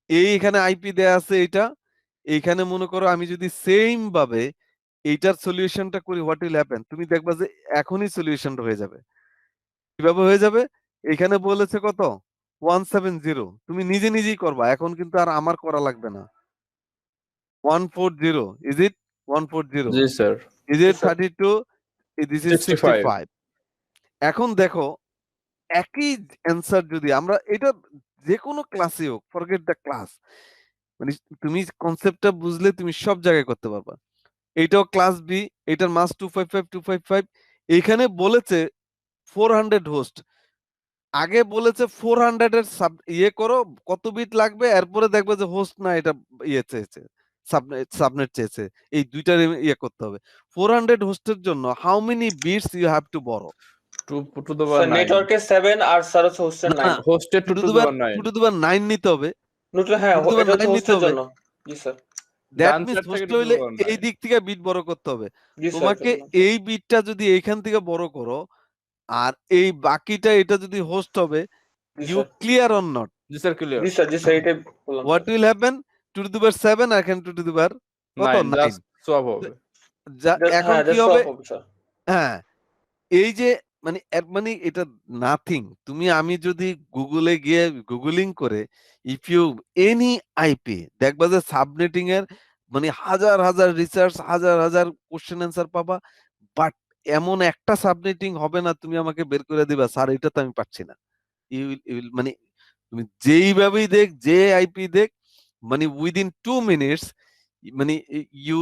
এইখানে আইপি দেয়া আছে, এইটা এইখানে মনে করো আমি যদি সেম ভাবে এইটার সলিউশনটা করি, হোয়াট উইল হ্যাপেন? তুমি দেখবা যে এখনই সলিউশনটা হয়ে যাবে। কিভাবে হয়ে যাবে? এখানে বলেছে কত, 170, তুমি নিজে নিজেই করবা, এখন কিন্তু আর আমার করা লাগবে না। 140, is it 140? G sir. Is it Yes, sir. 32? This is 65। 65। এখন দেখো, একই অ্যান্সার যদি আমরা এটা যে কোনো ক্লাসে হোক, ফরগেট দ্য ক্লাস, মানে তুমি কনসেপ্টটা বুঝলে তুমি সব জায়গায় করতে পারবা। এইটাও ক্লাস বি, এটার মাস 255 255। এখানে বলেছে 400 হোস্ট, আগে বলেছে 400 এর ইয়ে করো, কত বিট লাগবে, এরপরে দেখবে যে হোস্ট না, এটা ইয়ে চেয়েছে, সাবনেট চেয়েছে, এই দুইটার ইয়ে করতে হবে। 400 হোস্টের জন্য how many bits you have to বড়? 2 to the power স্যার 9। নেটওয়ার্কে 7 আর স্যার হচ্ছে হোস্টের 9। Hosted 2 2 to to the the power 9। 2 to the power 9 নিতে হবে। হ্যাঁ 2 টু দি এটা পাওয়ার হচ্ছে 9 নিতে হোস্টের হবে। জন্য। জি sir. That done means side থেকে হোস্ট 2 to the হইলে power এই 9। দিক থেকে বিট বড় করতে হবে। জি স্যার। তোমাকে এই বিটটা যদি এইখান থেকে বড় করো, আর এই বাকিটা এটা যদি হোস্ট হবে, জি you sir. Clear or not? জি স্যার ক্লিয়ার। জি স্যার এটাই বললাম। What will happen? 2 to the power 7 আর এখানে 2 টু দি পাওয়ার কত, 9 9। জাস্ট সোয়াপ হবে। এখন হ্যাঁ কি জাস্ট হবে? সব হবে স্যার। হ্যাঁ, এই যে মানে মানে এটা নাথিং। তুমি আমি যদি গুগলে গিয়ে গুগলিং করে ইফ ইউ এনি আইপি, দেখবা যে সাবনেটিং এর মানে হাজার হাজার রিসার্চ, হাজার হাজার কোশ্চেন অ্যান্সার পাবা, বাট এমন একটা সাবনেটিং হবে না তুমি আমাকে বের করে দিবা স্যার এটা তো আমি পাচ্ছি না। মানে তুমি যেইভাবেই দেখ, যে আইপি দেখ, মানে উইদিন 2 মিনিটস, মানে ইউ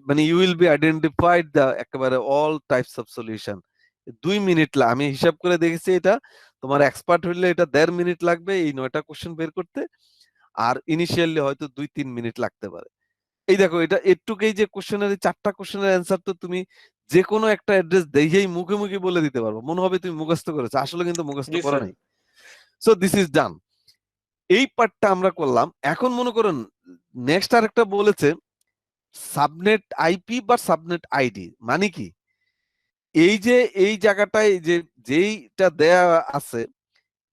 মানে you will be identified the একেবারে all types of solution. 2 minute আমি হিসাব করে দেখেছি, এটা তোমার এক্সপার্ট হইলে এটা 1.5 মিনিট লাগবে এই 9টা কোশ্চেন বের করতে, আর ইনিশিয়ালি হয়তো 2-3 মিনিট লাগতে পারে। এই দেখো, এটা একটুকেই যে কোশ্চেনের 4টা কোশ্চেনের অ্যান্সার তো তুমি যে কোনো একটা অ্যাড্রেস দেখেই মুখে মুখে বলে দিতে পারবো, মনে হবে তুমি মুখস্থ করেছো, আসলে কিন্তু মুখস্থ জি করো স্যার। নাই। সো দিস ইজ ডান। এই পার্টটা আমরা করলাম। এখন মনে করুন নেক্সট আরেকটা বলেছে সাবনেট আইপি বা সাবনেট আইডি, মানে কি? এই যে এই জায়গাটায় যে যেইটা দেয়া আছে,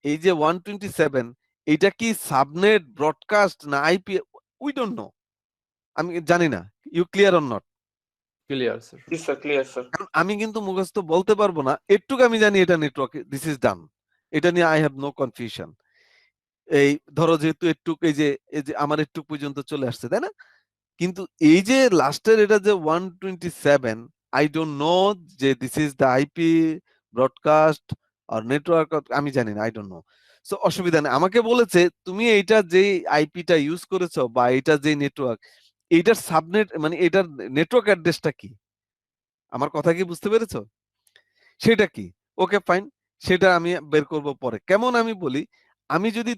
এই যে 127, এটা কি সাবনেট, ব্রডকাস্ট না আইপি? উই ডোন্ট নো, আমি জানি না। You clear or not? Clear sir. জি স্যার ক্লিয়ার স্যার। কারণ আমি কিন্তু মুখস্থ বলতে পারবো না, একটুকু আমি জানি এটা নেটওয়ার্ক, দিস ইজ ডান। এটা নিয়ে আই হ্যাভ নো কনফিউশন। এই ধরো যেহেতু একটু এই যে আমার একটু পর্যন্ত চলে আসছে, তাই না? কিন্তু এই যে লাস্টের এটা যে 127, আই ডোন্ট নো যে this is the IP, broadcast আর নেটওয়ার্ক, আমি জানি না, আই ডোন্ট নো। সো অসুবিধা নেই, আমাকে বলেছে তুমি এইটা যে আইপিটা ইউজ করেছো বা এটা যে নেটওয়ার্ক, এইটার সাবনেট মানে এটার নেটওয়ার্ক অ্যাড্রেসটা কি? আমার কথা কি বুঝতে পেরেছো? সেটা কি? ওকে ফাইন, সেটা আমি বের করব পরে। কেমন আমি বলি,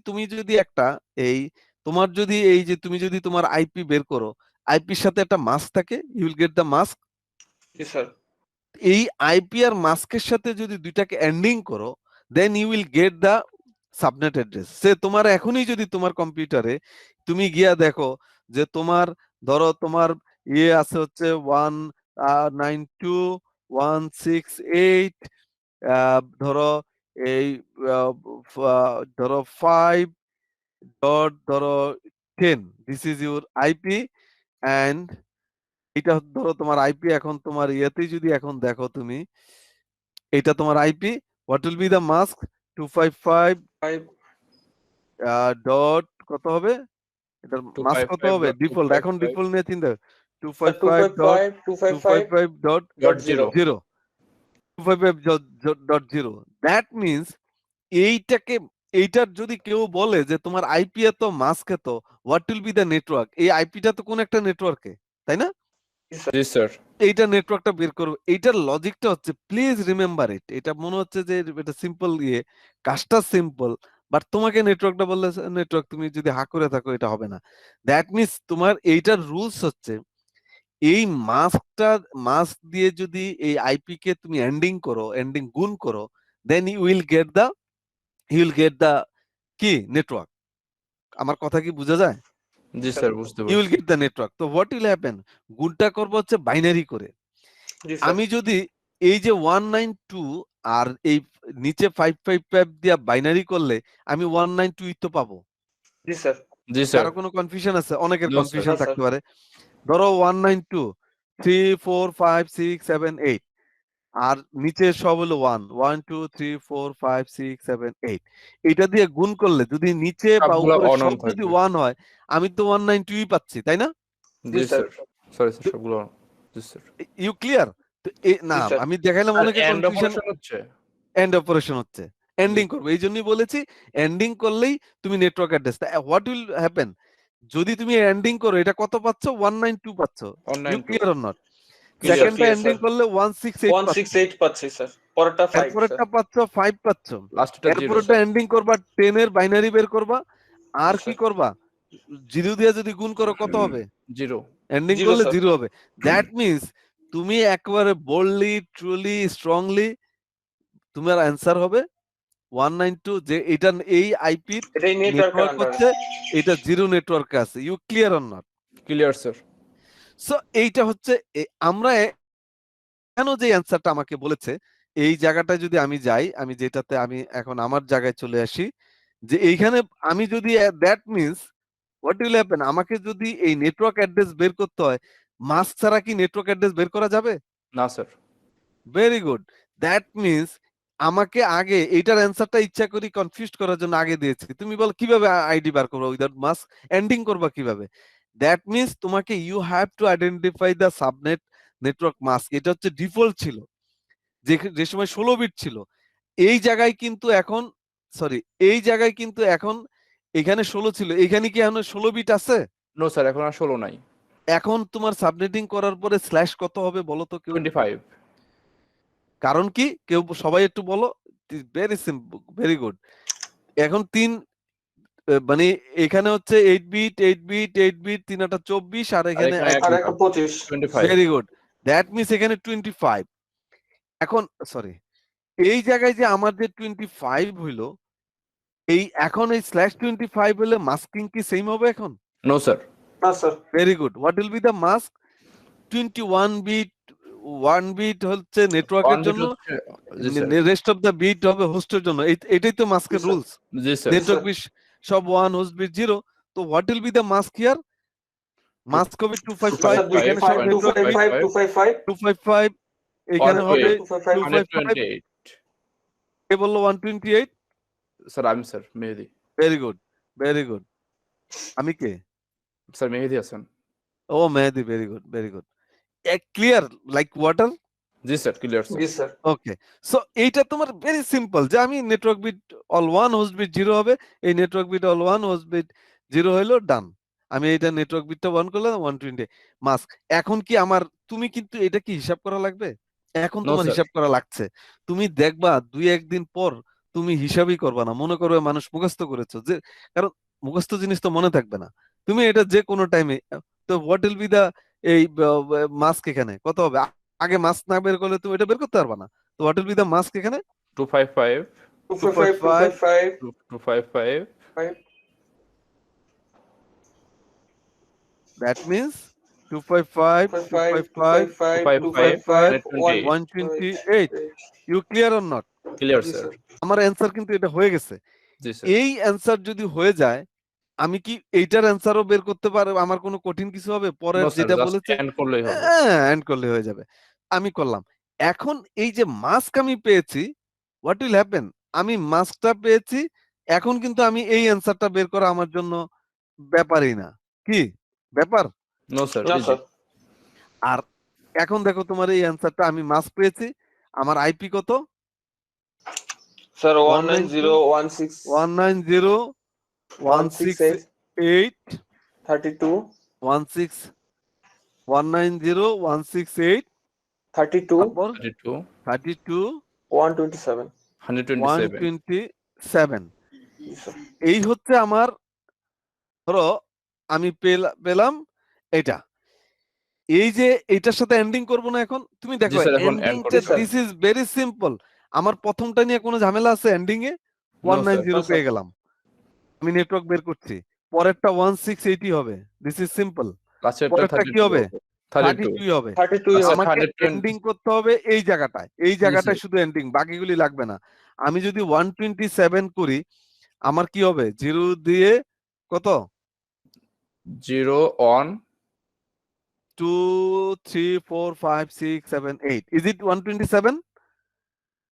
তুমি যদি একটা এই তোমার যদি এই যে তুমি যদি তোমার আইপি বের করো, আইপির সাথে একটা মাস্ক থাকে, you will get the mask. জি স্যার। এই আইপি আর মাস্কের সাথে যদি দুইটাকে এন্ডিং করো, then you will get the subnet address. সে তোমার এখনই যদি তোমার কম্পিউটারে তুমি গিয়া দেখো যে তোমার ধরো তোমার ইয়ে আছে হচ্ছে 192.168, ধরো এই ধরো 5.10, this is your IP, and এটা ধরো তোমার আইপি। এখন তোমার ইয়েতেই যদি এখন দেখো তুমি, এটা তোমার IP, what will be the mask? 255 dot কত হবে? এটার মাস্ক কত হবে? ডিফল্ট, এখন ডিফল্ট নিয়ে চিন্তা, 255.255.0। 255.0 দ্যাট মিনস এইটার যদি কেউ বলে যে তোমার আইপি এত মাস্ক এত, what will be the network, এই আইপিটা তো কোন একটা নেটওয়ার্কে, তাই না? জি স্যার। এইটা নেটওয়ার্কটা বের করবো। এইটার লজিকটা হচ্ছে, প্লিজ রিমেম্বার ইট। এটা মনে হচ্ছে যে এটা সিম্পল কাজটা সিম্পল, বাট তোমাকে নেটওয়ার্কটা বললে নেটওয়ার্ক, তুমি যদি হা করে থাকো এটা হবে না। দ্যাট মিনস তোমার এইটার রুলস হচ্ছে, এই মাস্ক দিয়ে যদি এই আইপি কে তুমি এন্ডিং গুণ করো, then you will get the কি নেটওয়ার্ক। আমার কথা কি বোঝা যায়? জি স্যার, বুঝতে ইউ উইল পারছি। Get the network. তো হোয়াট উইল হ্যাপেন, গুণটা করবো হচ্ছে বাইনারি করে। জি স্যার। আমি যদি এই যে 192 আর এই নিচে 555 দিয়া বাইনারি করলে আমি 192 তো পাবো। জি স্যার। জি স্যার। কারো কোনো কনফিউশন আছে? অনেকের No, sir. কনফিউশন না স্যার। থাকতে পারে। ধরো 192 3 4 5 6 7 8 আর নিচে সব হলো 1 1 2 3 4 5 6 7 8। এটা দিয়ে গুণ করলে যদি নিচে বা সবগুলা উপরে অন সব যদি থাকবে। 1 হয়, আমি তো 192 পাচ্ছি, তাই না? জি জি স্যার। স্যার। সরি স্যার, সবগুলো on। জি স্যার। You clear? তো না, জি স্যার। আমি দেখাইলাম আর অনেকে এন্ড কনফিউশন। অপারেশন হচ্ছে? এন্ড অপারেশন হচ্ছে, এন্ডিং করবে। এই জন্যই বলেছি এন্ডিং করলেই তুমি network address. What will happen, যদি তুমি এন্ডিং করো, এটা কত পাচ্ছ? 192 পাচ্ছ। You 192 clear or not? জি স্যার, সেকেন্ডটা ক্লিয়ার এন্ডিং স্যার। করলে 168 পাচ্ছ। 168 পাচ্ছি স্যার। পরেরটা 5 স্যার। এরপরেরটা পাচ্ছ 5 পাচ্ছ। লাস্টটা 0 এরপরেরটা স্যার। এন্ডিং করবা 10 এর বাইনারি বের করবা। আর জি কি স্যার। করবা? 0 দিয়ে যদি গুণ করো কত হবে? 0। এন্ডিং 0 করলে স্যার। 0 হবে। দ্যাট মিন্স তুমি একেবারে বোল্ডলি, ট্রুলি, স্ট্রংলি তোমার অ্যান্সার হবে 192। যে এটা এই আইপির এটাই নেটওয়ার্কের নেটওয়ার্ক আন্ডারে। হচ্ছে, এটা জিরো নেটওয়ার্কে আছে। You clear or not? Clear sir. So এইটা হচ্ছে আমরা কেন যে অ্যান্সারটা আমাকে বলেছে, এই জায়গাটায় যদি আমি যাই, আমি যেটাতে আমি এখন আমার জায়গায় চলে আসি, যে এইখানে আমি যদি that means what will happen, আমাকে যদি এই নেটওয়ার্ক অ্যাড্রেস বের করতে হয়, মাস্ক ছাড়া কি নেটওয়ার্ক অ্যাড্রেস বের করা যাবে? না sir. Very good. That means আমাকে আগে এইটার অ্যান্সারটা ইচ্ছা করি কনফিউজ করার জন্য আগে দিয়েছি। তুমি বলো কিভাবে আইডি বার করবো উইদাউট মাস্ক, এন্ডিং করবা কিভাবে? দ্যাট মিন্স তোমাকে you have to identify the subnet network mask. এটা হচ্ছে ডিফল্ট ছিল, যে সময় 16 বিট ছিল। এই জায়গায় কিন্তু এখন, সরি, এই জায়গায় কিন্তু এখন, এখানে 16 ছিল, এখানে কি এখন 16 বিট আছে? নো স্যার, এখন আর 16 নাই। এখন তোমার সাবনেটিং করার পরে স্ল্যাশ কত হবে বলো তো কেউ? 25। কারণ কি, কেউ সবাই একটু বলো। Very simple, very good. এখন মানে এখানে হচ্ছে 8 বিট 8 বিট 8 বিট 3 8 24 আর আর এখানে এখানে 1 এক আর বিট। একটা 25। 25। Very good. দ্যাট মিন্স এখানে 25। এখন সরি, এই জায়গায় যে আমার যে 25 হইলো, এখন এই /25 হলে মাস্কিং কি সেম হবে এখন? No sir. না sir. Very good. What will be the mask? 21 bit, 1 bit হচ্ছে নেটওয়ার্কের 1 বিট জন্য, হচ্ছে। জি sir. Rest of the bit হবে হোস্টের জন্য। এটাই তো মাস্কের স্যার। রুলস। জি স্যার। নেটওয়ার্ক বিট সব 1, হোস্ট বিট 0। তো what will be the mask here? Mask হবে 255। স্যার, এখানে সব নেটওয়ার্ক বিট 255 255 255, এখানে হবে 255 255। 128। কে বললো 128? স্যার আমি sir, Mehedi. Very good, very good. আমি কে? স্যার মেহেদি হাসান। ও Mehedi, very good, very good. Clear like water? জি স্যার, ক্লিয়ার স্যার। জি স্যার। ওকে। সো এইটা তোমার ভেরি সিম্পল, যে আমি network bit all 1, host bit 0 হবে। এই network bit all 1, host bit 0 হইলো, ডান। আমি এটা নেটওয়ার্ক বিটটা 1 করলাম, 120 মাস্ক। এখন কি আমার, তুমি কিন্তু এটা কি হিসাব করা লাগবে? এখন নো তোমার স্যার। হিসাব করা লাগছে। তুমি দেখবা 2-1 দিন পর তুমি হিসাবই করবা না, মনে করবে মানুষ মুখস্থ করেছো, যে কারণ মুখস্থ জিনিস তো মনে থাকবে না। তুমি এটা যে কোনো টাইমে, তো হোয়াট উইল বি দা এই মাস্ক এখানে কত হবে? আগে মাস্ক না বের করলে তুমি এটা বের করতে পারবা না। তো what will be the mask এখানে? 255 255 255। 255 5 That means 255, 255, 255 255 255 128. You clear or not? Clear জি স্যার। স্যার। আমার অ্যান্সার কিন্তু এটা হয়ে গেছে। জি স্যার। এই অ্যান্সার যদি হয়ে যায়, আমি কি এইটার অ্যান্সারও বের করতে পারবো? আমার কোনো কঠিন কিছু হবে? পরের নো স্যার, যেটা জাস্ট বলেছে এন্ড করলেই হবে। এন্ড করলে হয়ে যাবে। আমি করলাম। এখন এই যে মাস্ক আমি পেয়েছি, হোয়াট উইল হ্যাপেন? আমি মাস্কটা পেয়েছি, এখন কিন্তু আমি এই অ্যান্সারটা বের করা আমার জন্য ব্যাপারই না। কি ব্যাপার? নো স্যার, না ইজি। স্যার। আর এখন দেখো তোমার এই অ্যান্সারটা, আমি মাস্ক পেয়েছি, আমার আইপি কত? স্যার 190 190.168 32 190.168 32 তারপর 32 32 127 127 127 জি স্যার এই হচ্ছে আমার, ধরো আমি পেলাম এটা। এই যে এটার সাথে এন্ডিং করব না এখন, তুমি জি দেখো স্যার এখন এন্ড এন্ডিংটা করতে দিস ইজ ভেরি সিম্পল। আমার প্রথমটা নিয়ে কোনো ঝামেলা আছে? এন্ডিং এ নো স্যার 190 No, পেয়ে sir. গেলাম, আমি নেটওয়ার্ক বের করছি। পরেরটা 1680 হবে, দিস ইজ সিম্পল। লাস্টেরটা পরেরটা কি 32 হবে? 32 32 হবে। 32 আচ্ছা, হবে আমাকে 120 এন্ডিং করতে হবে এই জায়গাটায়, এই জায়গাটায় শুধু এন্ডিং, বাকিগুলি লাগবে না। আমি যদি 127 করি, আমার কি হবে? 0 দিয়ে কত? 0 on 2 3 4 5 6 7 8, is it 127?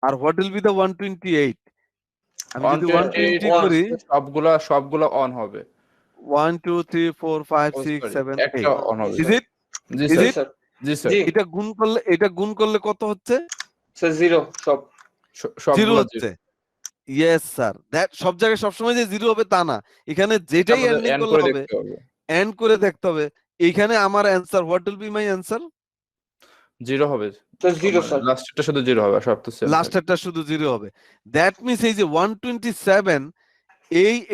R what will be the 128? আমি যদি 120 1 করি, সবগুলা অন হবে। 1 2 3 4 5 Oh, 6 sorry, 7 একটা 8, অন হবে is স্যার। it? জি Is স্যার, জি it? স্যার জি স্যার, জি এটা গুণ করলে কত হচ্ছে? স্যার 0 সব 0 সবগুলা হচ্ছে। ইয়েস স্যার, দ্যাট সব জায়গায় সবসময় যে 0 হবে তা না, এখানে যেটাই আমাদের এন্ডিং এন্ড করলে করে হবে, দেখতে হবে। এন্ড করে দেখতে হবে। এইখানে আমার answer, what will B my answer? 0 হবে। স্যার 0 মানে স্যার লাস্টেরটা শুধু 0 হবে, সব তো সেম থাকবে। লাস্টেরটা শুধু 0 হবে। দ্যাট মিনস এই যে 127,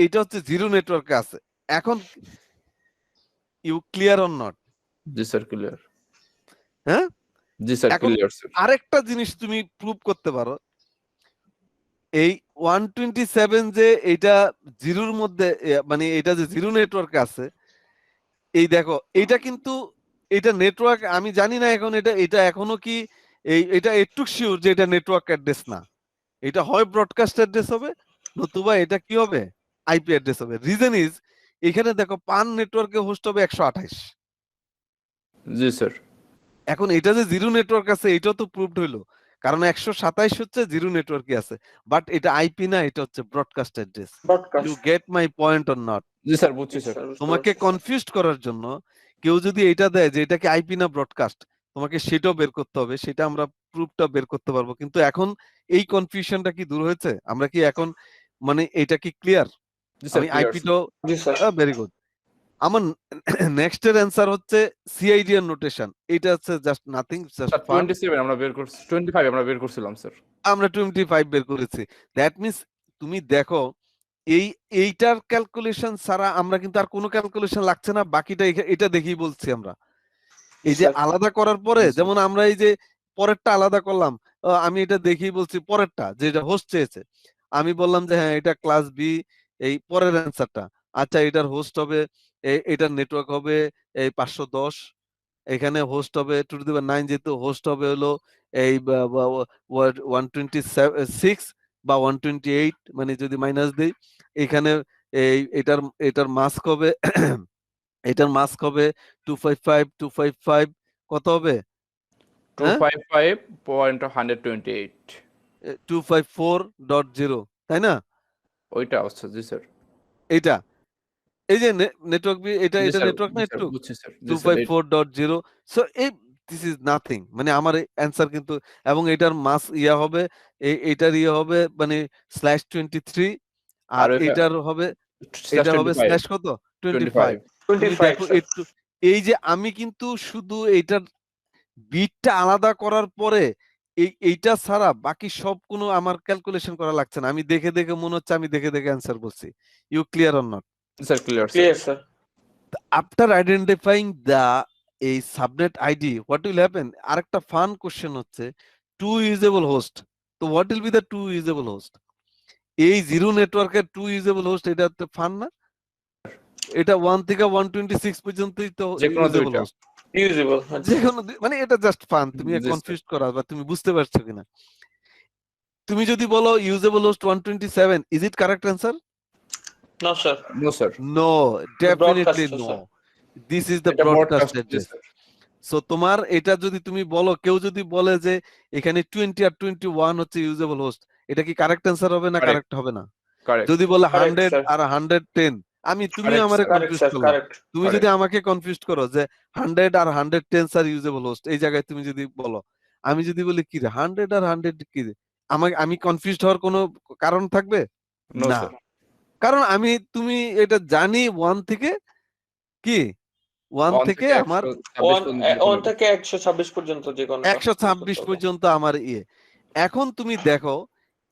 এইটা হচ্ছে 0 নেটওয়ার্কে আছে। এখন ইউ ক্লিয়ার অর নট? জি স্যার, ক্লিয়ার। হ্যাঁ, জি স্যার, এখন ক্লিয়ার স্যার। আরেকটা জিনিস তুমি প্রুভ করতে পারো, এই 127 যে এটা 0-র মধ্যে, মানে এটা যে 0 নেটওয়ার্কে আছে, এই দেখো এটা কিন্তু, এটা নেটওয়ার্ক আমি জানি না এখন, এটা এখনো কি এটা একটু শিওর যে এটা নেটওয়ার্ক অ্যাড্রেস না। এটা হয় ব্রডকাস্ট অ্যাড্রেস হবে, নতুবা এটা কি হবে? আইপি অ্যাড্রেস হবে। রিজন ইজ, এখানে দেখো পান নেটওয়ার্কে হোস্ট হবে 128। জি স্যার, এখন এটা যে 0 নেটওয়ার্ক আছে, এটাও তো প্রুভড হইলো, কারণ 127 হচ্ছে 0 নেটওয়ার্কে আছে, বাট এটা আইপি না, এটা হচ্ছে broadcast address. You broadcast get my point or not? জি স্যার, বুঝছি জি স্যার। স্যার বুঝতে তোমাকে পারছি স্যার কনফিউজড করার জন্য কেউ যদি এটা দেয় যে এটা কি আইপি না ব্রডকাস্ট, তোমাকে সেটাও বের করতে হবে, সেটা আমরা প্রুফটা বের করতে পারবো। কিন্তু এখন এই কনফিউশনটা কি দূর হয়েছে? আমরা কি এখন, মানে এটা কি ক্লিয়ার? জি স্যার, আমি ক্লিয়ার স্যার। আইপিটাও, জি স্যার ভেরি গুড। আমার নেক্সট এর অ্যান্সার হচ্ছে সিআইডিআর নোটেশন। এটা হচ্ছে just nothing, just sir fun. 27 আমরা বের করছি, 25 আমরা বের করছিলাম স্যার। আমরা 25 বের করেছি। দ্যাট মিনস তুমি দেখো, এইটার ক্যালকুলেশন ছাড়া আমরা কিন্তু আর কোনো ক্যালকুলেশন লাগছে না, বাকিটা এটা দেখেই বলছি আমরা। জি এই যে স্যার আলাদা করার পরে, জি স্যার। যেমন আমরা এই যে পরেরটা আলাদা করলাম, আমি এটা দেখেই বলছি, পরেরটা যেটা হোস্ট চেয়েছে, আমি বললাম যে হ্যাঁ এটা ক্লাস বি, এই পরের অ্যান্সারটা, আচ্ছা এটার হোস্ট হবে, এটার নেটওয়ার্ক হবে এই 510, এখানে হোস্ট হবে 2^9, যেহেতু হোস্ট হবে হলো এই 126 বা 128, মানে যদি মাইনাস দিই, এখানে এটার মাস্ক হবে এটার মাস্ক হবে 255 কত হবে? হ্যাঁ, 255.128 254.0, তাই না? ওইটা আচ্ছা। জি স্যার, এইটা, এই যে নেটওয়ার্ক এটা জি এটা স্যার, নেটওয়ার্ক জি না স্যার, একটু বুঝছি স্যার। জি স্যার, 254.0। সো এই দিস ইজ নাথিং, মানে আমার অ্যান্সার কিন্তু, এবং এটার মাস ইয়া হবে, এটার ইয়ে হবে মানে /23, আর আর ওইটা এটার হবে, এটা হবে 25 স্ল্যাশ কত? 25। 25 তুমি 25 দেখো স্যার একটু, এই যে আমি কিন্তু শুধু এইটার বিটটা আলাদা করার পরে, এইটা ছাড়া বাকি সব কোনো আমার ক্যালকুলেশন করা লাগছে না। আমি দেখে দেখে মনে হচ্ছে আমি দেখে দেখে অ্যান্সার বলছি। You clear or not? জি sir, clear sir. Clear sir after identifying the এই subnet ID, what will happen? আরেকটা ফান কোশ্চেন হচ্ছে টু ইউজেবল হোস্ট। তো what will be the two usable host? এই 0 নেটওয়ার্কের টু ইউজেবল হোস্ট, এটা তো fun না? এটা 1 থেকে 126 পর্যন্তই তো যেকোনো ইউজেবল দুইটা। হোস্ট। ইউজেবল যেকোনো মানে এটা জাস্ট ফান, তুমি জি স্যার। কনফিউজ করা, বা তুমি বুঝতে পারছো কিনা। তুমি যদি বলো usable host 127, is it correct answer? No sir no sir, no, definitely broadcast no. Sir this is the এটা ব্রডকাস্ট ব্রডকাস্ট। জি অ্যাড্রেস। স্যার, সো তোমার এটা যদি তুমি বলো, কেউ যদি বলে যে এখানে 20 আর 21 হচ্ছে ইউজেবল হোস্ট, এটা কি কারেক্ট অ্যান্সার হবে না কারেক্ট, কারেক্ট হবে না? কারেক্ট, যদি বলে কারেক্ট 100 স্যার আর 110, তুমিও কারেক্ট আমারে স্যার, কারেক্ট কনফিউজ স্যার করলা। কারেক্ট তুমি যদি কারেক্ট। আমাকে কনফিউজ করো যে 100 আর 110 আর ইউজেবল হোস্ট, এই জায়গায় তুমি যদি বলো, আমি যদি বলি কি রে 100 আর 100 কি রে, আমি কনফিউজড হওয়ার কোনো কারণ থাকবে নো না, স্যার। কারণ তুমি এটা জানি 1 থেকে কি 1 1 থেকে থেকে আমার 126 পর্যন্ত যে 1 কোনো থেকে 126 পর্যন্ত যে কোনটা use 126 করতে হবে। পর্যন্ত আমার ইয়ে। এখন তুমি দেখো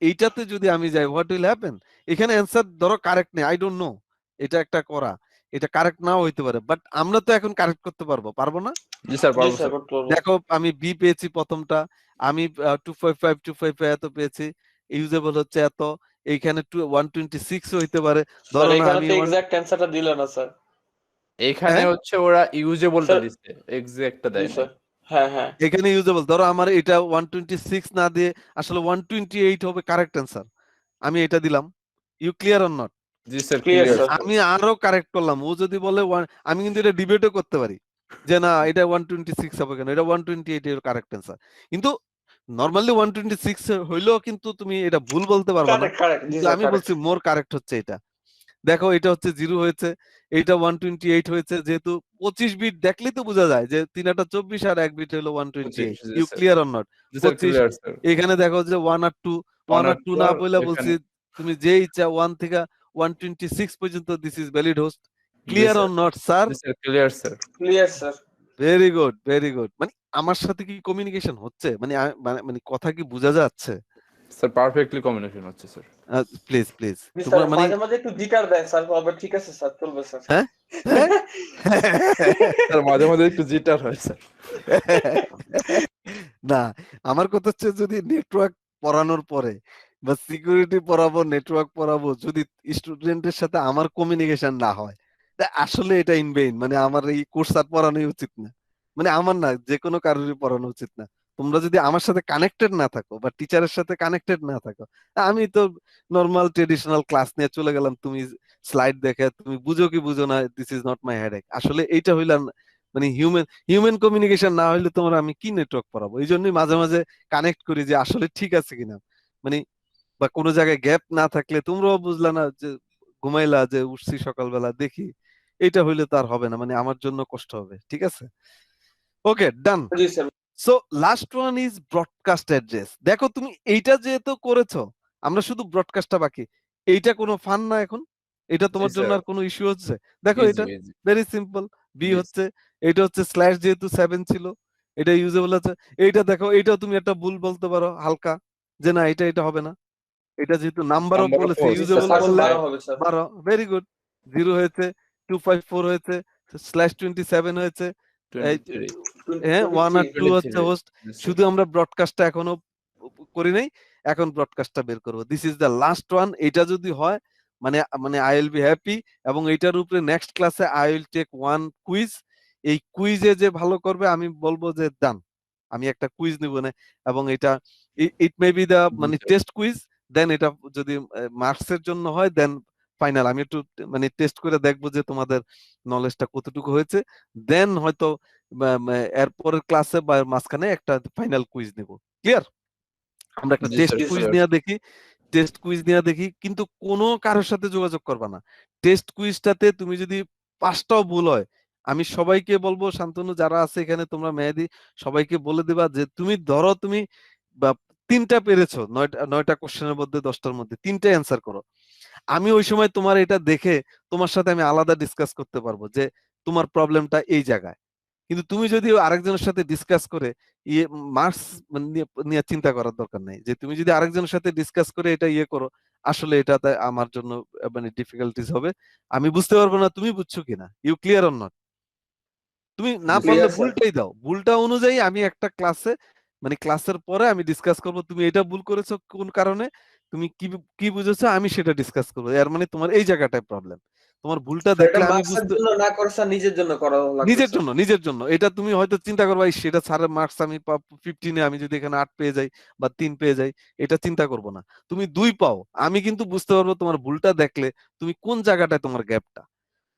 এইটাতে যদি আমি যাই হোয়াট উইল হ্যাপেন, এখানে অ্যান্সার ধরো কারেক্ট নেই, আই ডোন্ট নো, এটা একটা করা, এটা কারেক্ট নাও হইতে পারে, বাট আমরা তো এখন কারেক্ট করতে পারবো না? জি স্যার, জি পারবো স্যার স্যার। করতে পারবো। দেখো আমি বি পেয়েছি প্রথমটা, আমি 255 এত পেয়েছি, ইউজেবল হচ্ছে এত, এইখানে 126 হইতে পারে, স্যার ধরো না এখানে আমি তো এক্সাক্ট অ্যান্সারটা দিল না স্যার। এখানে হ্যাঁ হচ্ছে ওরা ইউজেবলটা স্যার দিচ্ছে, এক্সাক্টটা জি দেয় নাই। স্যার, হ্যাঁ হ্যাঁ এখানে ইউজেবল, ধরো আমার এটা 126 না দিয়ে আসলে 128 হবে কারেক্ট অ্যান্সার, আমি এটা দিলাম, ইউ ক্লিয়ার অর নট? জি sir, clear clear sir. Sir. আমি আরো কারেক্ট করলাম, ও যদি বলে আমি কিন্তু এটা ডিবেটও করতে পারি যে না এটা 126 হবে কেন, এটা 128 এর কারেক্ট অ্যান্সার, কিন্তু নরমালি 126 হইলেও কিন্তু তুমি এটা ভুল বলতে পারবে না, কারেক্ট কারেক্ট জি কিন্তু স্যার আমি কারেক্ট। বলছি মোর কারেক্ট হচ্ছে এটা। দেখো এটা হচ্ছে 0 হয়েছে, এইটা 128 হয়েছে, যেহেতু 25 বিট দেখলেই তো বোঝা যায় যে 3টা 24 আর 1 বিট হলো 128, জি you sir. Clear or not? জি স্যার, 25, ক্লিয়ার স্যার। এখানে দেখো যে 1 আর 2, 1 আর 2 না আর বলে বলছি এখানে তুমি যে ইচ্ছা 1 থেকে 126 পর্যন্ত this is valid host, G clear sir. Or not sir? জি sir, clear sir. Clear sir. Very good, very good. মানে আমার সাথে কি কমিউনিকেশন হচ্ছে, মানে মানে কথা কি বোঝা যাচ্ছে? স্যার পারফেক্টলি কম্বিনেশন হচ্ছে sir. Please please G sir তোমরা মানে মাঝে মাঝে একটু জিটার দেয় স্যার, তবে ঠিক আছে স্যার, চলবে স্যার। হ্যাঁ হ্যাঁ স্যার মাঝে মাঝে একটু জিটার হয় স্যার। না, আমার কথা হচ্ছে যদি নেটওয়ার্ক পড়ানোর পরে বা সিকিউরিটি পড়াবো, নেটওয়ার্ক পড়াবো, যদি স্টুডেন্টের সাথে আমার কমিউনিকেশন না হয়, তা আসলে এটা ইনভেইন, মানে আমার এই কোর্স আর পড়ানোই উচিত না, মানে আমার না, যে কোনো কারোরই পড়ানো উচিত না। তোমরা যদি আমার সাথে কানেক্টেড না থাকো বা টিচারের সাথে কানেক্টেড না থাকো, আমি তো নর্মাল ট্রেডিশনাল ক্লাস নিয়ে চলে গেলাম, তুমি স্লাইড দেখে তুমি বুঝো কি বুঝো না, this is not my headache, আসলে এইটা হইলাম মানে হিউম্যান কমিউনিকেশন না হইলে তোমরা আমি কি নেটওয়ার্ক পড়াবো? এই জন্যই মাঝে মাঝে কানেক্ট করি যে আসলে ঠিক আছে কিনা, মানে বা কোনো জায়গায় গ্যাপ না থাকলে তোমরাও বুঝলা না যে ঘুমাইলা যে উঠছি সকালবেলা দেখি, এটা হইলে তো আর হবে না, মানে আমার জন্য কষ্ট হবে, ঠিক আছে? Okay done. জি sir. So last one is broadcast address. দেখো তুমি এইটা যেহেতু করেছো, আমরা শুধু ব্রডকাস্টটা বাকি, এইটা কোনো ফান না এখন, এটা জি তোমার জন্য স্যার, আর কোনো ইস্যু হচ্ছে? দেখো ইজি এটা ইজি। ভেরি সিম্পল, বি জি হচ্ছে, এটা হচ্ছে স্ল্যাশ যেহেতু 7 ছিল, এটা ইউজেবল আছে। এইটা দেখো, এইটাও তুমি একটা ভুল বলতে পারো হালকা, যে না এটা হবে না, এটা যেহেতু নাম্বার অফ নাম্বার অফ বলেছে, host G sir usable that's বললে 712 হবে স্যার। 12, very good. 0 হয়েছে, 254 হয়েছে, স্ল্যাশ 27 হয়েছে, এই 23। হ্যাঁ 1 আর 2 হচ্ছে 23 হোস্ট। জি স্যার। শুধু আমরা ব্রডকাস্টটা এখনো করি নাই, এখন ব্রডকাস্টটা বের করবো, this is the last one. এটা যদি হয় মানে মানে আই উইল বি হ্যাপি, এবং এইটার উপরে নেক্সট ক্লাসে I will take one quiz. এই কুইজে যে ভালো করবে আমি বলবো যে ডান, আমি একটা কুইজ নিব না, এবং এটা ইট মে বি দা জি মানে স্যার। টেস্ট কুইজ, দেন এটা যদি মার্কস এর জন্য হয় দেন ফাইনাল, আমি একটু মানে টেস্ট করে দেখবো যে তোমাদের নলেজটা কতটুকু হয়েছে, দেন হয়তো এরপরের ক্লাসে বা মাঝখানে একটা ফাইনাল কুইজ নিব। ক্লিয়ার? আমরা একটা জি টেস্ট স্যার, জি কুইজ স্যার। ক্লিয়ার। নিয়ে দেখি, টেস্ট কুইজ নিয়ে দেখি, কিন্তু কোনো কারোর সাথে যোগাযোগ করবা না। টেস্ট কুইজটাতে তুমি যদি 5টাও ভুল হয়, আমি সবাইকে বলবো, শান্তনু যারা আছে এখানে, তোমরা মেহেদি, সবাইকে বলে দিবা যে তুমি ধরো তুমি বা 3টা পেরেছো, 9টা কোশ্চেনের মধ্যে 10টার মধ্যে 3টা অ্যান্সার করো, আমি ওই সময় তোমার এটা দেখে তোমার সাথে আমি আলাদা ডিসকাস করতে পারবো যে তোমার প্রবলেমটা এই জায়গায়। কিন্তু তুমি যদি আরেকজনের সাথে ডিসকাস করে ইয়ে মার্কস নিয়ে চিন্তা করার দরকার নাই, যে তুমি যদি আরেকজনের সাথে ডিসকাস করে এটা ইয়ে করো, আসলে এটাতে আমার জন্য মানে ডিফিকাল্টিস হবে, আমি বুঝতে পারবো না তুমি বুঝছো কিনা, ইউ ক্লিয়ার অর নট? তুমি না জি স্যার। পারলে ক্লিয়ার স্যার। ভুলটাই দাও, ভুলটা অনুযায়ী আমি একটা ক্লাসে মানে ক্লাসের পরে আমি ডিসকাস করব, তুমি এটা ভুল করেছো কোন কারণে, তুমি কি কি বুঝেছো, আমি সেটা ডিসকাস করবো, এর মানে তোমার এই জায়গাটায় প্রবলেম, তোমার ভুলটা স্যার এটা দেখলে আমি মার্কসের বুঝতে, জন্য না করে স্যার নিজের জন্য করা লাগবে স্যার। নিজের জন্য এটা তুমি হয়তো চিন্তা করবা, সেটা স্যারের মার্কস আমি 15 আমি যদি এখানে 8 পেয়ে যাই বা 3 পেয়ে যাই, এটা চিন্তা করব না, তুমি 2 পাও, আমি কিন্তু বুঝতে পারবো তোমার ভুলটা দেখলে তুমি কোন জায়গাটায় তোমার গ্যাপটা,